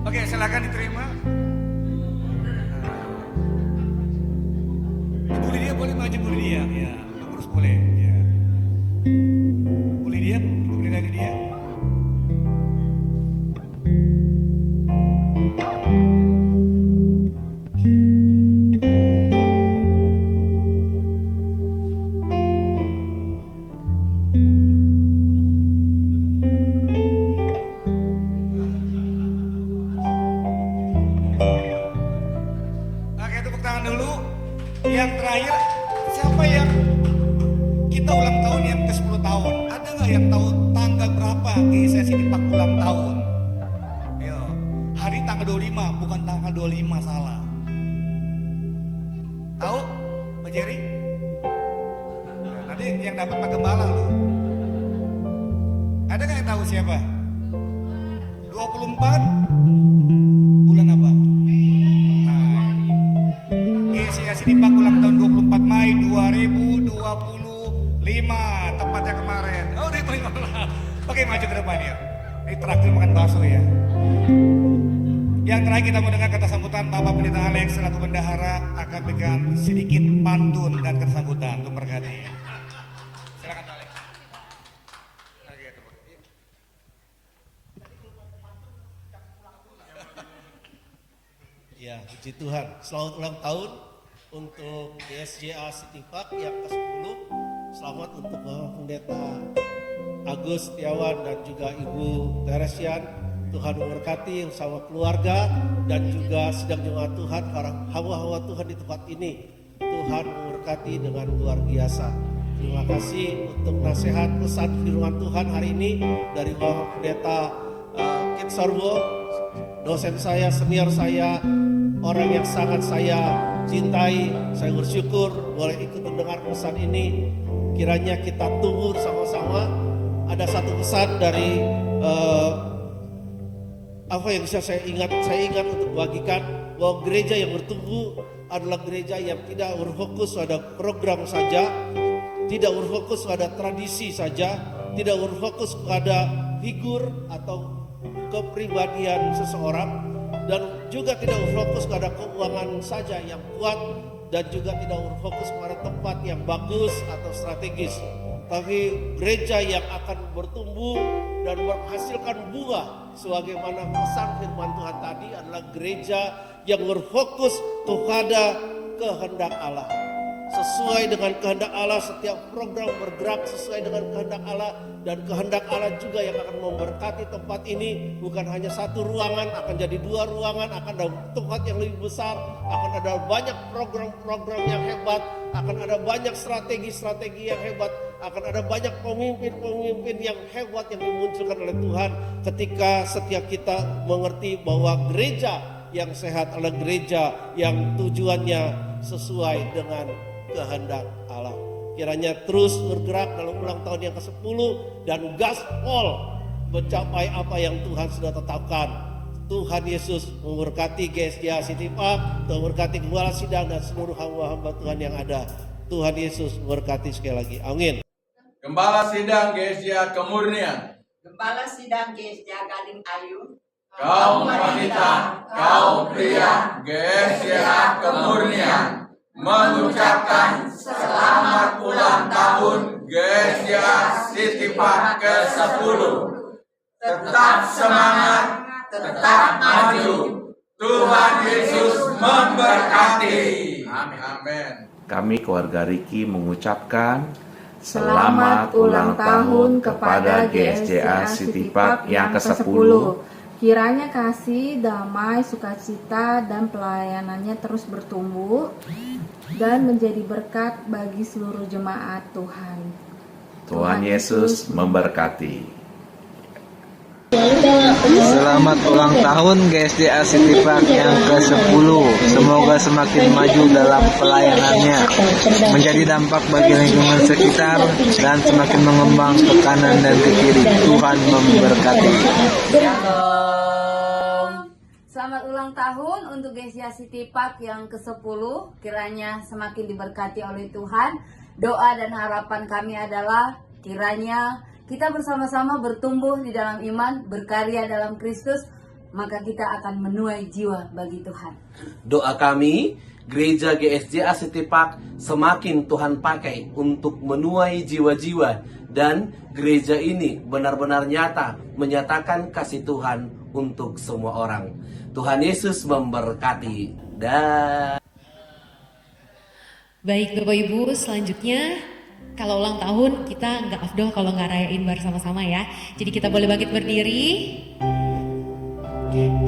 Oke, silakan diterima. Ibu Lydia boleh maju, Bu Lydia. Ya, terus boleh. Ya. Bu Lydia, Ibu Lydia. Oke, tepuk tangan dulu. Yang terakhir, siapa yang kita ulang tahun yang ke-10 tahun? Ada nggak yang tahu tanggal berapa GSJA City Park ulang tahun? Ayo, hari tanggal 25, bukan tanggal 25, salah. Tahu, Pak Jerry? Nah, nanti yang dapat Pak Gembala loh. Ada nggak yang tahu siapa? 24 bulan apa? Nah, GSJA City Park ulang tahun 24 Mei 2025, tepatnya kemarin. Oh, diterima. Oke, maju ke depan ya. Ini terakhir makan bakso ya. Yang terakhir kita mau dengar kata sambutan Bapak Pendeta Alex selaku bendahara akan berikan sedikit pantun dan kata sambutan untuk berkati. Silakan Pak Alex. Ya, puji Tuhan. Selamat ulang tahun untuk GSJA City Park yang ke-10. Selamat untuk Bapak Pendeta Agus Setiawan dan juga Ibu Teresian. Tuhan memberkati bersama keluarga dan juga sidang jemaat Tuhan, para hamba-hamba Tuhan di tempat ini. Tuhan memberkati dengan luar biasa. Terima kasih untuk nasihat pesan firman Tuhan hari ini dari Bapak Pendeta Kit Sorbo, dosen saya, senior saya, orang yang sangat saya cintai. Saya bersyukur boleh ikut mendengar pesan ini. Kiranya kita tunggu sama-sama. Ada satu pesan dari apa yang bisa saya ingat untuk bagikan, bahwa gereja yang bertumbuh adalah gereja yang tidak berfokus pada program saja, tidak berfokus pada tradisi saja, tidak berfokus pada figur atau kepribadian seseorang, dan juga tidak berfokus pada keuangan saja yang kuat, dan juga tidak berfokus pada tempat yang bagus atau strategis. Tapi gereja yang akan bertumbuh dan menghasilkan buah sebagaimana pesan firman Tuhan tadi adalah gereja yang berfokus kepada kehendak Allah. Sesuai dengan kehendak Allah, setiap program bergerak sesuai dengan kehendak Allah, dan kehendak Allah juga yang akan memberkati tempat ini. Bukan hanya satu ruangan, akan jadi 2 ruangan, akan ada tempat yang lebih besar, akan ada banyak program-program yang hebat, akan ada banyak strategi-strategi yang hebat, akan ada banyak pemimpin-pemimpin yang hebat yang dimunculkan oleh Tuhan ketika setiap kita mengerti bahwa gereja yang sehat adalah gereja yang tujuannya sesuai dengan kehendak Allah. Kiranya terus bergerak dalam ulang tahun yang ke-10 dan gaspol mencapai apa yang Tuhan sudah tetapkan. Tuhan Yesus memberkati GSJA City Park, Tuhan memberkati Gembala Sidang dan seluruh hamba-hamba Tuhan yang ada. Tuhan Yesus memberkati sekali lagi. Amin. Gembala Sidang GSJA Kemurnian, Gembala Sidang GSJA Gading Ayu, kaum wanita, kaum pria GSJA Kemurnian mengucapkan selamat ulang tahun GSJA City Park ke-10. Tetap semangat, tetap maju. Tuhan Yesus memberkati. Amin. Kami keluarga Riki mengucapkan Selamat ulang tahun kepada GSJA City Park yang ke-10. Kiranya kasih, damai, sukacita, dan pelayanannya terus bertumbuh dan menjadi berkat bagi seluruh jemaat Tuhan. Tuhan Yesus memberkati. Selamat ulang tahun GSJA City Park yang ke-10. Semoga semakin maju dalam pelayanannya, menjadi dampak bagi lingkungan sekitar, dan semakin mengembang ke kanan dan ke kiri. Tuhan memberkati. Selamat ulang tahun untuk GSJA City Park yang ke-10. Kiranya semakin diberkati oleh Tuhan. Doa dan harapan kami adalah kiranya kita bersama-sama bertumbuh di dalam iman, berkarya dalam Kristus, maka kita akan menuai jiwa bagi Tuhan. Doa kami, Gereja GSJA City Park semakin Tuhan pakai untuk menuai jiwa-jiwa, dan gereja ini benar-benar nyata menyatakan kasih Tuhan untuk semua orang. Tuhan Yesus memberkati. Baik Bapak Ibu, selanjutnya kalau ulang tahun kita nggak afdol kalau nggak rayain bersama-sama ya. Jadi kita boleh bangkit berdiri.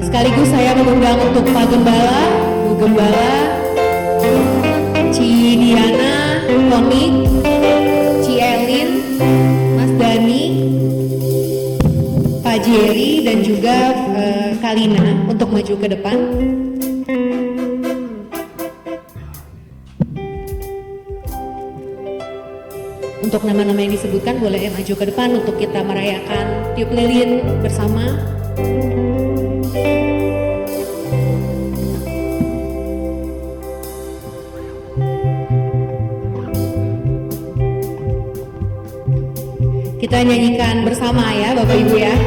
Sekaligus saya mengundang untuk Pak Gembala, Bu Gembala, Ci Diana, Komik, Ci Elin, Mas Dani, Pak Jerry, dan juga Kalina untuk maju ke depan. Untuk nama-nama yang disebutkan boleh maju ke depan untuk kita merayakan tiup lilin bersama. Kita nyanyikan bersama ya Bapak Ibu ya.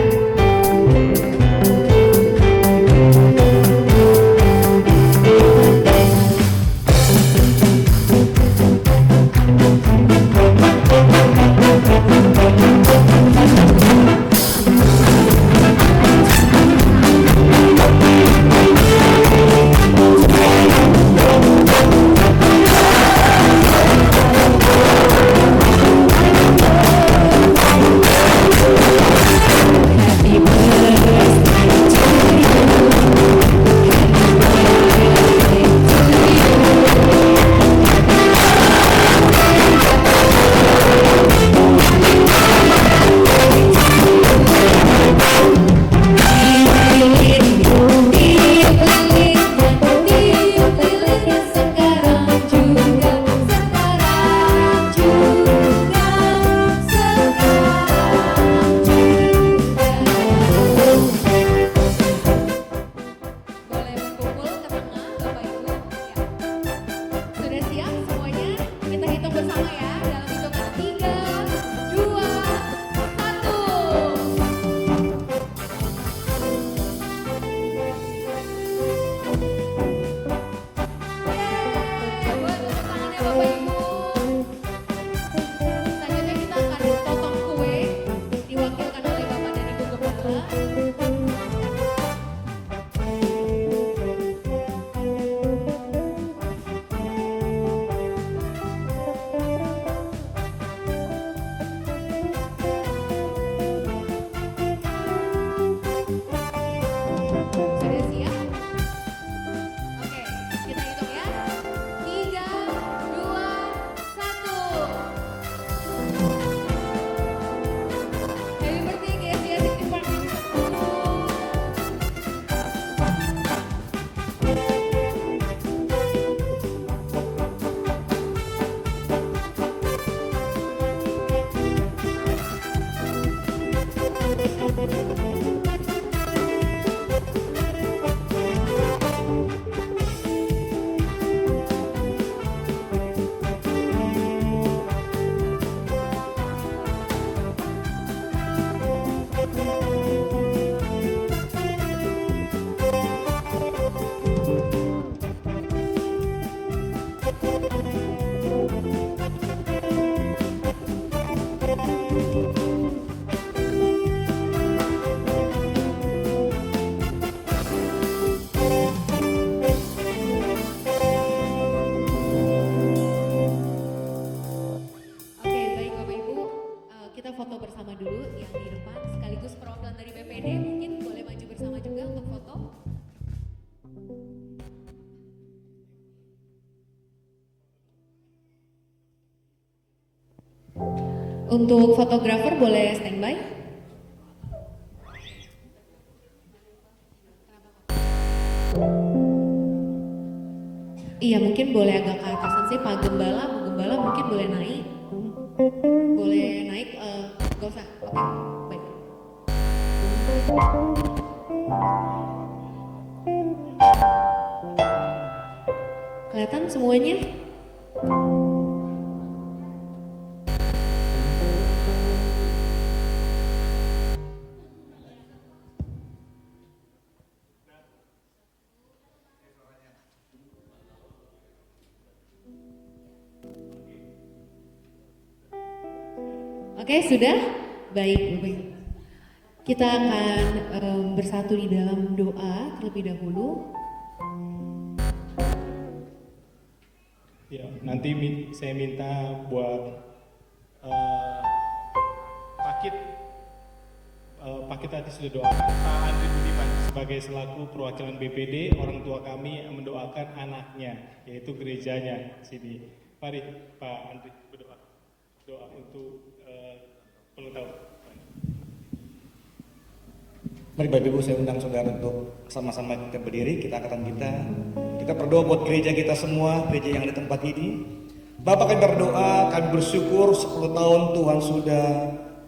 Untuk fotografer boleh standby. Iya, mungkin boleh agak ke atasan sih, Pak Gembala, Bu Gembala mungkin boleh naik. Boleh naik, gak usah, oke, baik. Kelihatan semuanya? Oke, sudah? Baik, baik. Kita akan bersatu di dalam doa terlebih dahulu. Ya, nanti saya minta buat Pakit tadi sudah doakan, Pak Andri Budiman sebagai selaku perwakilan BPD, orang tua kami mendoakan anaknya, yaitu gerejanya sini. Mari Pak Andri berdoa, doa untuk ulang tahun. Mari Bapak Ibu, saya undang saudara untuk sama-sama kita berdiri, kita angkatan kita berdoa buat gereja kita semua, gereja yang ada tempat ini. Bapak, kami berdoa, kami bersyukur 10 tahun Tuhan sudah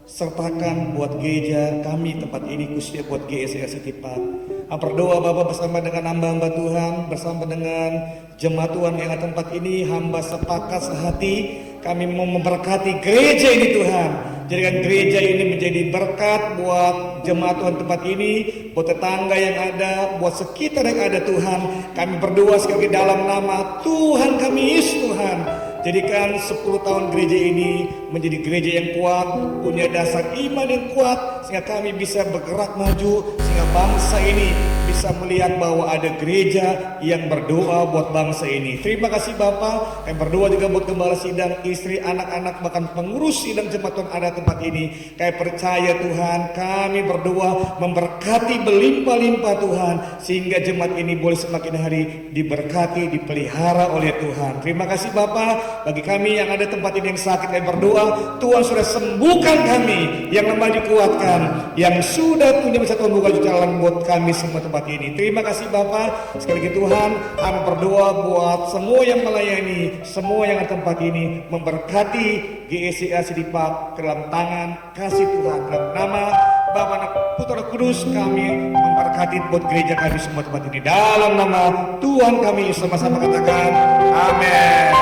sertakan buat gereja kami tempat ini, khususnya buat GSCA City Park. Kami berdoa Bapak bersama dengan hamba-hamba Tuhan, bersama dengan jemaat Tuhan yang ada tempat ini, hamba sepakat sehati, kami mau memberkati gereja ini Tuhan. Jadikan gereja ini menjadi berkat buat jemaat Tuhan tempat ini, buat tetangga yang ada, buat sekitar yang ada Tuhan. Kami berdoa sekali dalam nama Tuhan kami Yesus Tuhan. Jadikan 10 tahun gereja ini menjadi gereja yang kuat, punya dasar iman yang kuat, sehingga kami bisa bergerak maju, sehingga bangsa ini bisa melihat bahwa ada gereja yang berdoa buat bangsa ini. Terima kasih Bapak. Kami berdoa juga buat gembala sidang, istri, anak-anak, bahkan pengurus sidang jemaat Tuhan ada tempat ini. Kami percaya Tuhan, kami berdoa memberkati berlimpah-limpah Tuhan, sehingga jemaat ini boleh semakin hari diberkati, dipelihara oleh Tuhan. Terima kasih Bapak. Bagi kami yang ada tempat ini yang sakit, kami berdoa Tuhan sudah sembuhkan kami, yang lemah dikuatkan, yang sudah punya masa Tuhan buka jalan buat kami semua tempat ini. Terima kasih Bapak. Sekali lagi Tuhan, kami berdoa buat semua yang melayani, semua yang ada tempat ini, memberkati GSCA City Park ke dalam tangan kasih Tuhan. Dalam nama Bapa, Anak, Putra, Kudus, kami memberkati buat gereja kami semua tempat ini. Dalam nama Tuhan kami sama-sama katakan amin.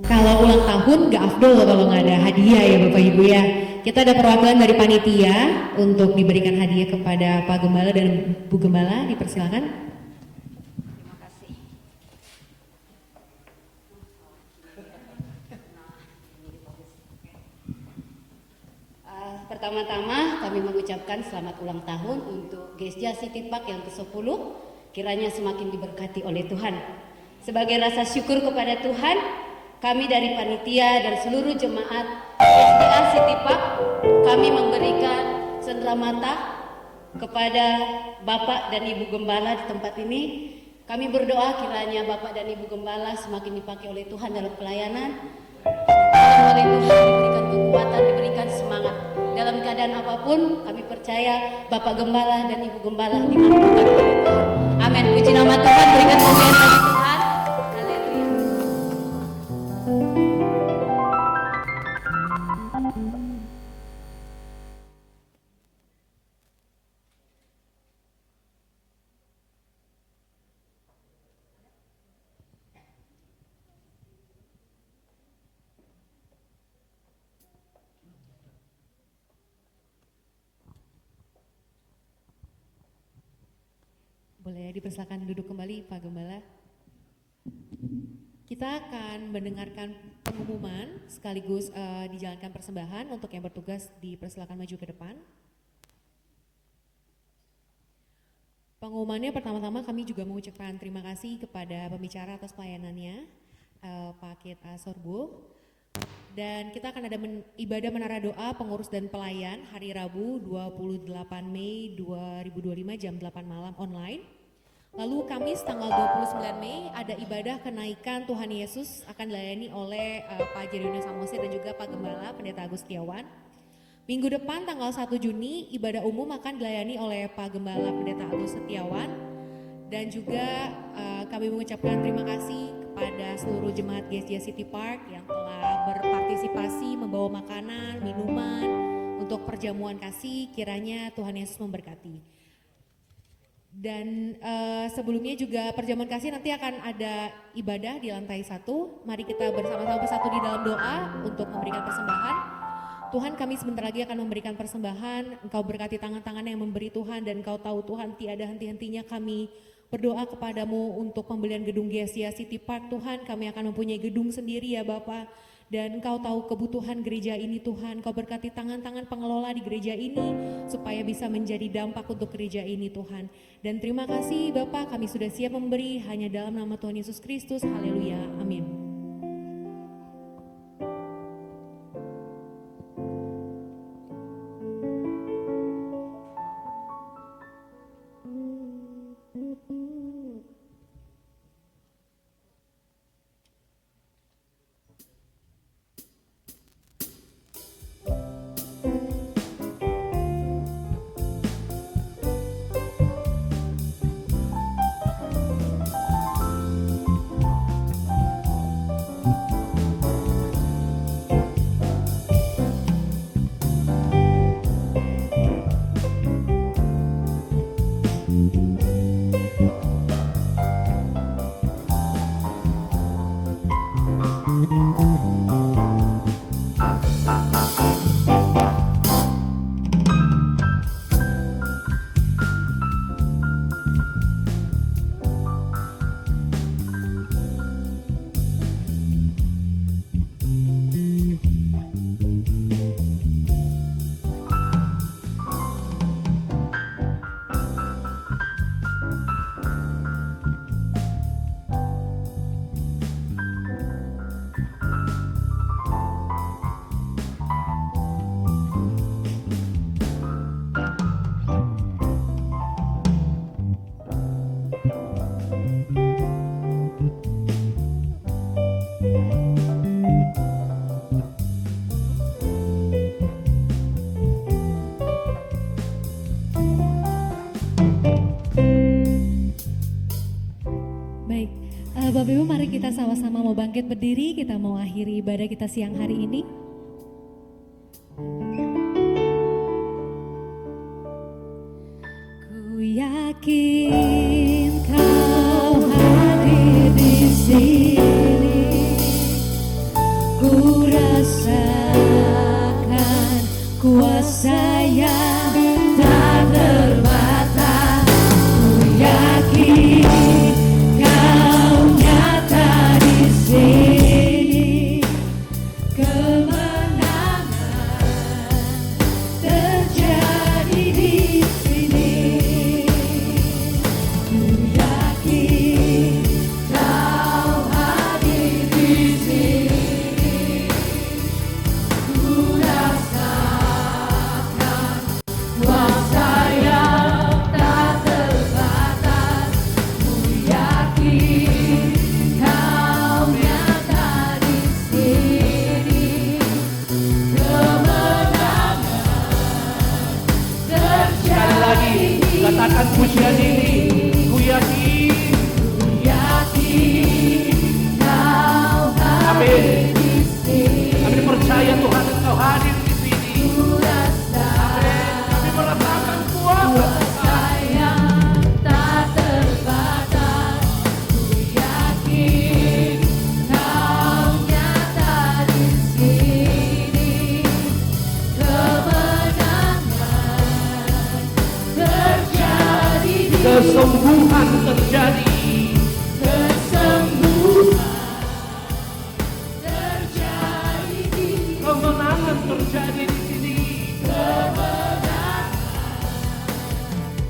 Kalau ulang tahun gak afdol kalau nggak ada hadiah ya Bapak Ibu ya. Kita ada perwakilan dari panitia untuk diberikan hadiah kepada Pak Gembala dan Bu Gembala, dipersilakan. Terima kasih. Pertama-tama kami mengucapkan selamat ulang tahun untuk GSCA City Park yang ke-10. Kiranya semakin diberkati oleh Tuhan. Sebagai rasa syukur kepada Tuhan, kami dari panitia dan seluruh jemaat GSCA City Park, kami memberikan cenderamata kepada Bapak dan Ibu Gembala di tempat ini. Kami berdoa kiranya Bapak dan Ibu Gembala semakin dipakai oleh Tuhan dalam pelayanan, oleh Tuhan diberikan kekuatan, diberikan semangat. Dalam keadaan apapun, kami percaya Bapak Gembala dan Ibu Gembala dimampukan oleh Tuhan. Amin. Puji nama Tuhan, berikan pujian bagi Tuhan. Boleh dipersilakan duduk kembali Pak Gembala. Kita akan mendengarkan pengumuman sekaligus dijalankan persembahan. Untuk yang bertugas dipersilakan maju ke depan. Pengumumannya pertama-tama kami juga mengucapkan terima kasih kepada pembicara atas pelayanannya, Pak Kit Sorbo. Dan kita akan ada ibadah menara doa pengurus dan pelayan hari Rabu 28 Mei 2025 jam 8 malam online. Lalu Kamis tanggal 29 Mei ada ibadah kenaikan Tuhan Yesus akan dilayani oleh Pak Jedone Samose dan juga Pak Gembala Pendeta Agustiawan. Minggu depan tanggal 1 Juni ibadah umum akan dilayani oleh Pak Gembala Pendeta Agus Setiawan. Dan juga kami mengucapkan terima kasih kepada seluruh jemaat GSJ City Park yang telah berpartisipasi membawa makanan, minuman untuk perjamuan kasih. Kiranya Tuhan Yesus memberkati. Dan sebelumnya juga perjamuan kasih nanti akan ada ibadah di lantai 1. Mari kita bersama-sama bersatu di dalam doa untuk memberikan persembahan. Tuhan, kami sebentar lagi akan memberikan persembahan. Engkau berkati tangan-tangan yang memberi Tuhan, dan Engkau tahu Tuhan tiada henti-hentinya kami berdoa kepadamu untuk pembelian gedung GSJ City Park. Tuhan, kami akan mempunyai gedung sendiri ya Bapa. Dan Engkau tahu kebutuhan gereja ini Tuhan. Engkau berkati tangan-tangan pengelola di gereja ini supaya bisa menjadi dampak untuk gereja ini Tuhan. Dan terima kasih Bapa, kami sudah siap memberi hanya dalam nama Tuhan Yesus Kristus. Haleluya. Amin. Bapak Ibu, mari kita sama-sama mau bangkit berdiri, kita mau akhiri ibadah kita siang hari ini. Ku yakin Kau hadir di sini, ku rasakan kuasa yang tak terbatas. Ku yakin Kau nyata di sini, kemenangan terjadi di sini. Ku yakin Kau hadir di sini, ku rasakan kuasa yang tak terbatas. Ku yakin Kau nyata di sini, kemenangan Sekali lagi katakan pujian ini. Ku yakin Kau hadir di sini. Kami percaya Tuhan Engkau hadir di sini. Ku rasakan Kami merasakan kuasa yang tak terbatas. Ku yakin Kau nyata di sini, kemenangan terjadi di kesembuhan terjadi. terjadi di Kemenangan terjadi di sini.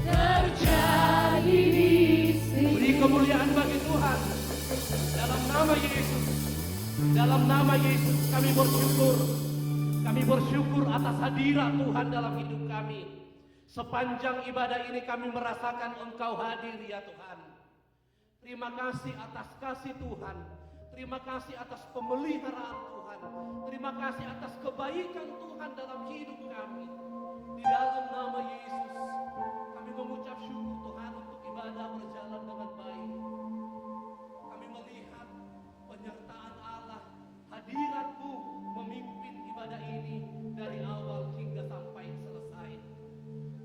terjadi di sini. Beri kemuliaan bagi Tuhan. Dalam nama Yesus. Dalam nama Yesus kami bersyukur. Kami bersyukur atas hadirat Tuhan dalam hidup kami. Sepanjang ibadah ini kami merasakan Engkau hadir ya Tuhan. Terima kasih atas kasih Tuhan. Terima kasih atas pemeliharaan Tuhan. Terima kasih atas kebaikan Tuhan dalam hidup kami. Di dalam nama Yesus, kami mengucap syukur Tuhan untuk ibadah berjalan dengan baik. Kami melihat penyertaan Allah, hadirat-Mu memimpin ibadah ini dari awal hingga sampai selesai.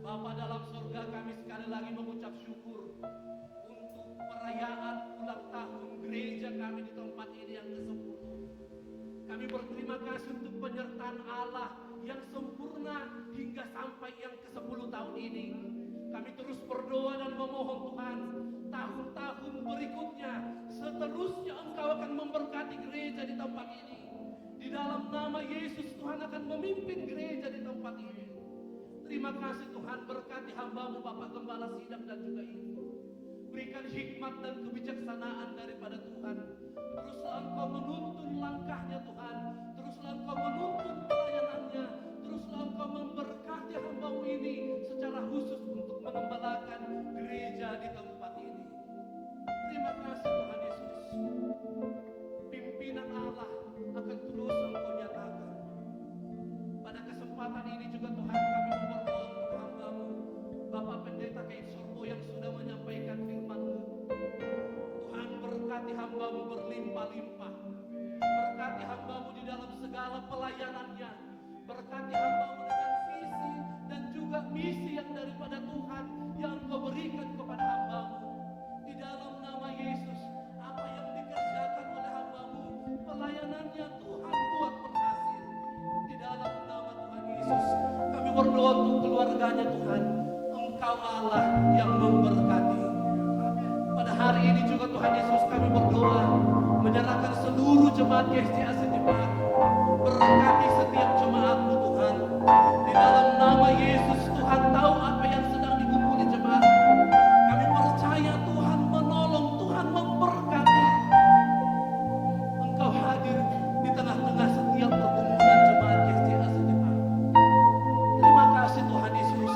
Bapa dalam surga, kami sekali lagi mengucap syukur untuk perayaan ulang tahun gereja kami di tempat ini yang ke-10. Kami berterima kasih untuk penyertaan Allah yang sempurna hingga sampai yang ke-10 tahun ini. Kami terus berdoa dan memohon Tuhan, tahun-tahun berikutnya seterusnya Engkau akan memberkati gereja di tempat ini. Di dalam nama Yesus, Tuhan akan memimpin gereja di tempat ini. Terima kasih Tuhan, berkati hamba-Mu Bapak Gembala Sidang dan juga Ibu. Berikan hikmat dan kebijaksanaan daripada Tuhan. Teruslah Engkau menuntun langkahnya Tuhan. Teruslah Engkau menuntun pelayanannya. Teruslah Engkau memberkati hamba-Mu ini secara khusus untuk mengembalakan gereja di tempat ini. Terima kasih Tuhan Yesus. Pimpinan Allah akan terus Engkau nyatakan. Pada kesempatan ini juga Tuhan, kami berdoa untuk hamba-Mu Bapak Pendeta Kait Sorbo yang sudah menyampaikan firman-Mu. Tuhan, berkati hamba-Mu berlimpah-limpah. Berkati hamba-Mu di dalam segala pelayanannya. Berkati hamba-Mu dengan visi dan juga misi yang daripada Tuhan yang Engkau berikan kepada hamba-Mu. Di dalam nama Yesus, apa yang dikerjakan oleh hamba-Mu, pelayanannya Tuhan buat berhasil. Di dalam nama Tuhan Yesus, kami berdoa untuk keluarganya Tuhan. Engkau Allah yang memberkati. Pada hari ini juga Tuhan Yesus, kami berdoa menyerahkan seluruh jemaat GSJA City Park. Berkati setiap jemaat-Mu Tuhan. Di dalam nama Yesus, Tuhan tahu apa yang sedang dikumpuli jemaat. Kami percaya Tuhan menolong, Tuhan memberkati. Engkau hadir di tengah-tengah setiap perkumpulan jemaat GSJA City Park. Terima kasih Tuhan Yesus.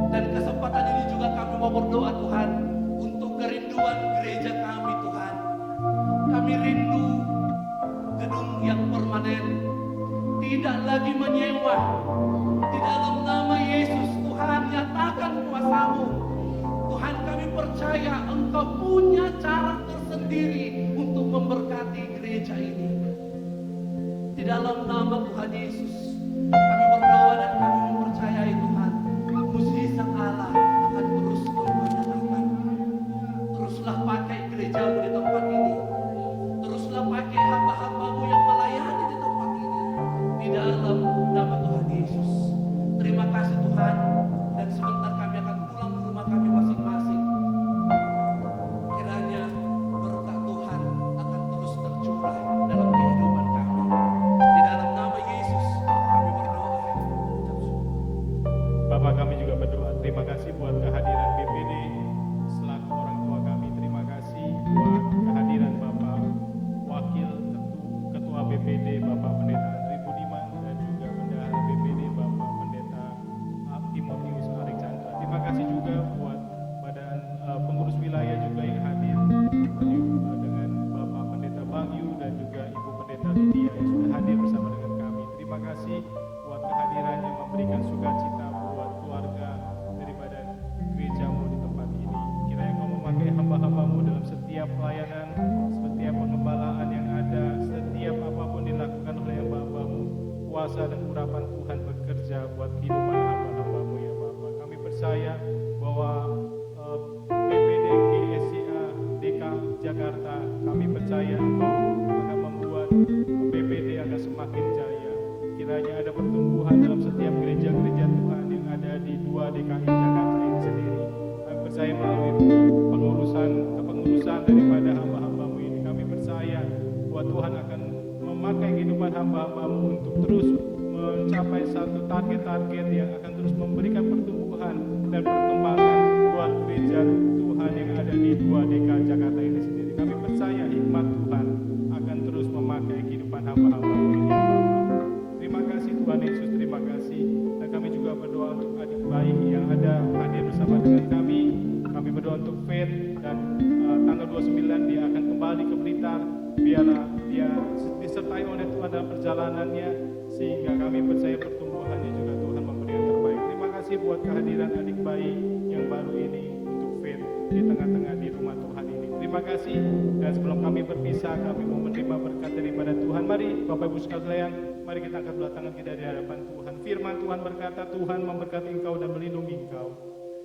Dan kesempatan ini juga kami mau berdoa Tuhan untuk kerinduan gereja kami Tuhan. Kami rindu gedung yang permanen, tidak lagi menyewa. Di dalam nama Yesus, Tuhan nyatakan kuasa-Mu. Tuhan, kami percaya Engkau punya cara tersendiri untuk memberkati gereja ini. Di dalam nama Tuhan Yesus, kami berdoa dan kami mempercayai Tuhan, mujizat Allah akan terus menyatakan. Teruslah pakai gereja-Mu di tempat ini. Teruslah pakai hamba-hamba-Mu yang melayani di tempat ini. Di dalam nama Tuhan Yesus. Terima kasih Tuhan. Dan sebentar kami akan pulang ke rumah kami masing-masing. Kiranya berkat Tuhan akan terus tercurah dalam kehidupan kami. Di dalam nama Yesus kami berdoa. Bapak, kami juga berdoa. Terima kasih buat kehadiran BPD selaku orang tua kami. Terima kasih buat kehadiran Bapak Wakil Ketua BPD Bapak Pendeta Andri Budiman dan juga Bendahara BPD Bapak Pendeta Timotius Arik Chandra. Terima kasih juga buat badan pengurus wilayah juga yang hadir dengan Bapak Pendeta Bagyu dan juga Ibu Pendeta Lydia yang sudah hadir bersama dengan kami. Terima kasih buat kehadiran yang memberikan sukacita buat keluarga daripada gereja-Mu di tempat ini. Kiranya Engkau memakai hamba-hamba-Mu dalam setiap pelayanan, setiap pengembalaan yang ada, setiap apapun dilakukan oleh hamba-hamba-Mu. Kuasa dan urapan Tuhan bekerja buat kehidupan hamba-hamba-Mu ya Bapak. Kami percaya bahwa BPD GSJA DK Jakarta, kami percaya Engkau akan membuat BPD akan semakin jaya. Kiranya ada pertumbuhan dalam setiap gereja-gereja Tuhan yang ada di 2 DKI Jakarta ini sendiri. Kami percaya melalui kepengurusan daripada hamba-hamba-Mu ini, kami percaya bahwa Tuhan akan memakai kehidupan hamba-hamba-Mu untuk terus mencapai satu target-target yang akan terus memberikan pertumbuhan dan perkembangan buat gereja Tuhan yang ada di 2 DKI Jakarta ini sendiri. Kami percaya hikmat Tuhan akan terus memakai kehidupan hamba-hamba-Mu ini. Terima kasih Tuhan Yesus, terima kasih. Dan kami juga berdoa untuk adik bayi yang ada dengan kami. Kami berdoa untuk Faith dan tanggal 29 dia akan kembali ke Blitar. Biarlah dia disertai oleh Tuhan dalam perjalanannya, sehingga kami percaya pertumbuhannya juga Tuhan memberi yang terbaik. Terima kasih buat kehadiran adik bayi yang baru ini untuk Faith di tengah-tengah di rumah Tuhan ini. Terima kasih, dan sebelum kami berpisah, kami mau menerima berkat daripada Tuhan. Mari Bapak Ibu sekalian, mari kita angkat dua tangan kita di hadapan Tuhan. Firman Tuhan berkata, Tuhan memberkati engkau dan melindungi engkau.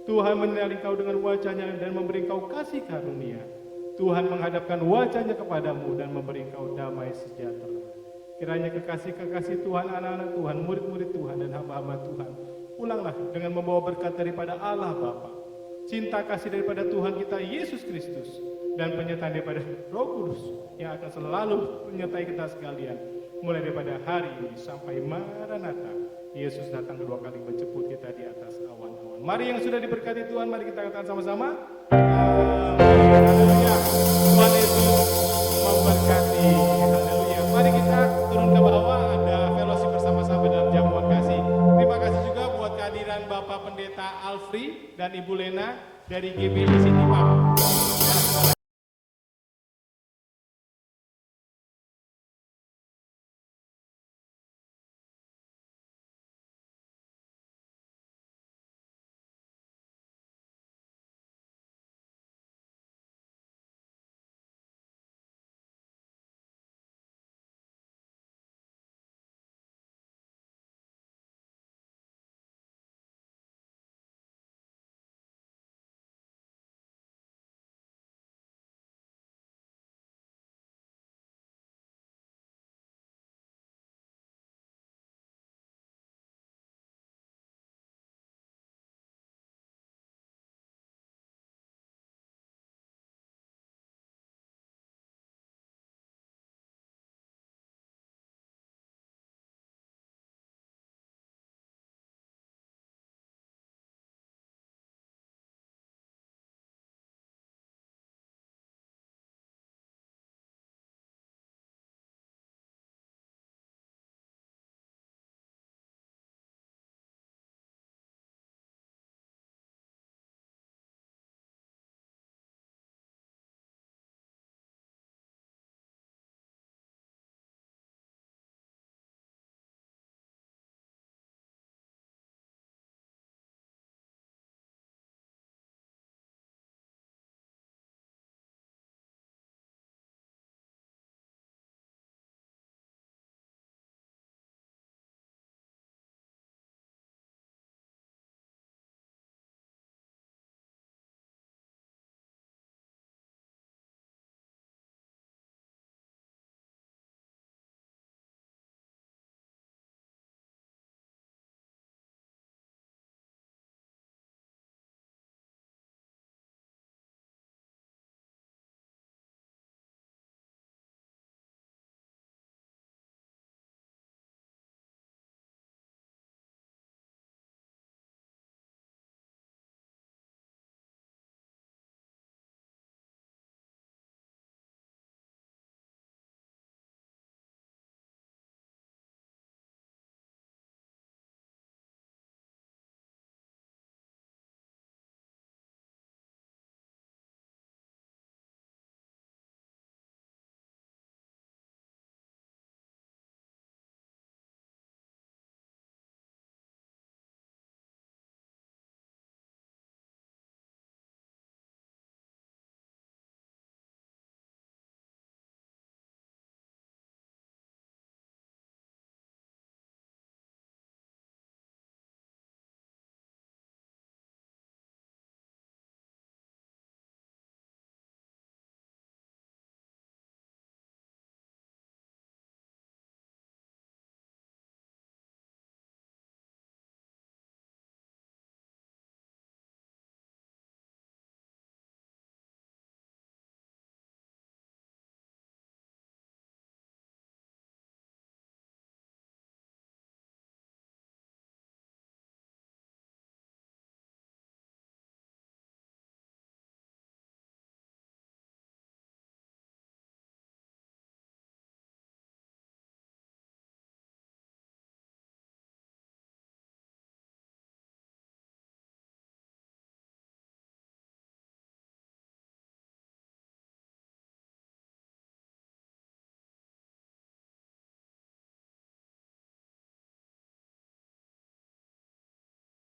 Tuhan menyinari engkau dengan wajahnya dan memberi engkau kasih karunia. Tuhan menghadapkan wajahnya kepadamu dan memberi engkau damai sejahtera. Kiranya kekasih-kekasih Tuhan, anak-anak Tuhan, murid-murid Tuhan dan hamba-hamba Tuhan, pulanglah dengan membawa berkat daripada Allah Bapa, cinta kasih daripada Tuhan kita Yesus Kristus, dan penyertaan daripada Roh Kudus yang akan selalu menyertai kita sekalian, mulai daripada hari ini sampai Maranatha. Yesus datang kedua kali menjemput kita di atas awan-awan. Mari yang sudah diberkati Tuhan, mari kita katakan sama-sama. Haleluya. Tuhan Yesus memberkati. Haleluya. Mari kita turun ke bawah, ada fellowship bersama-sama dalam jamuan kasih. Terima kasih juga buat kehadiran Bapak Pendeta Alfri dan Ibu Lena dari GBI City Park.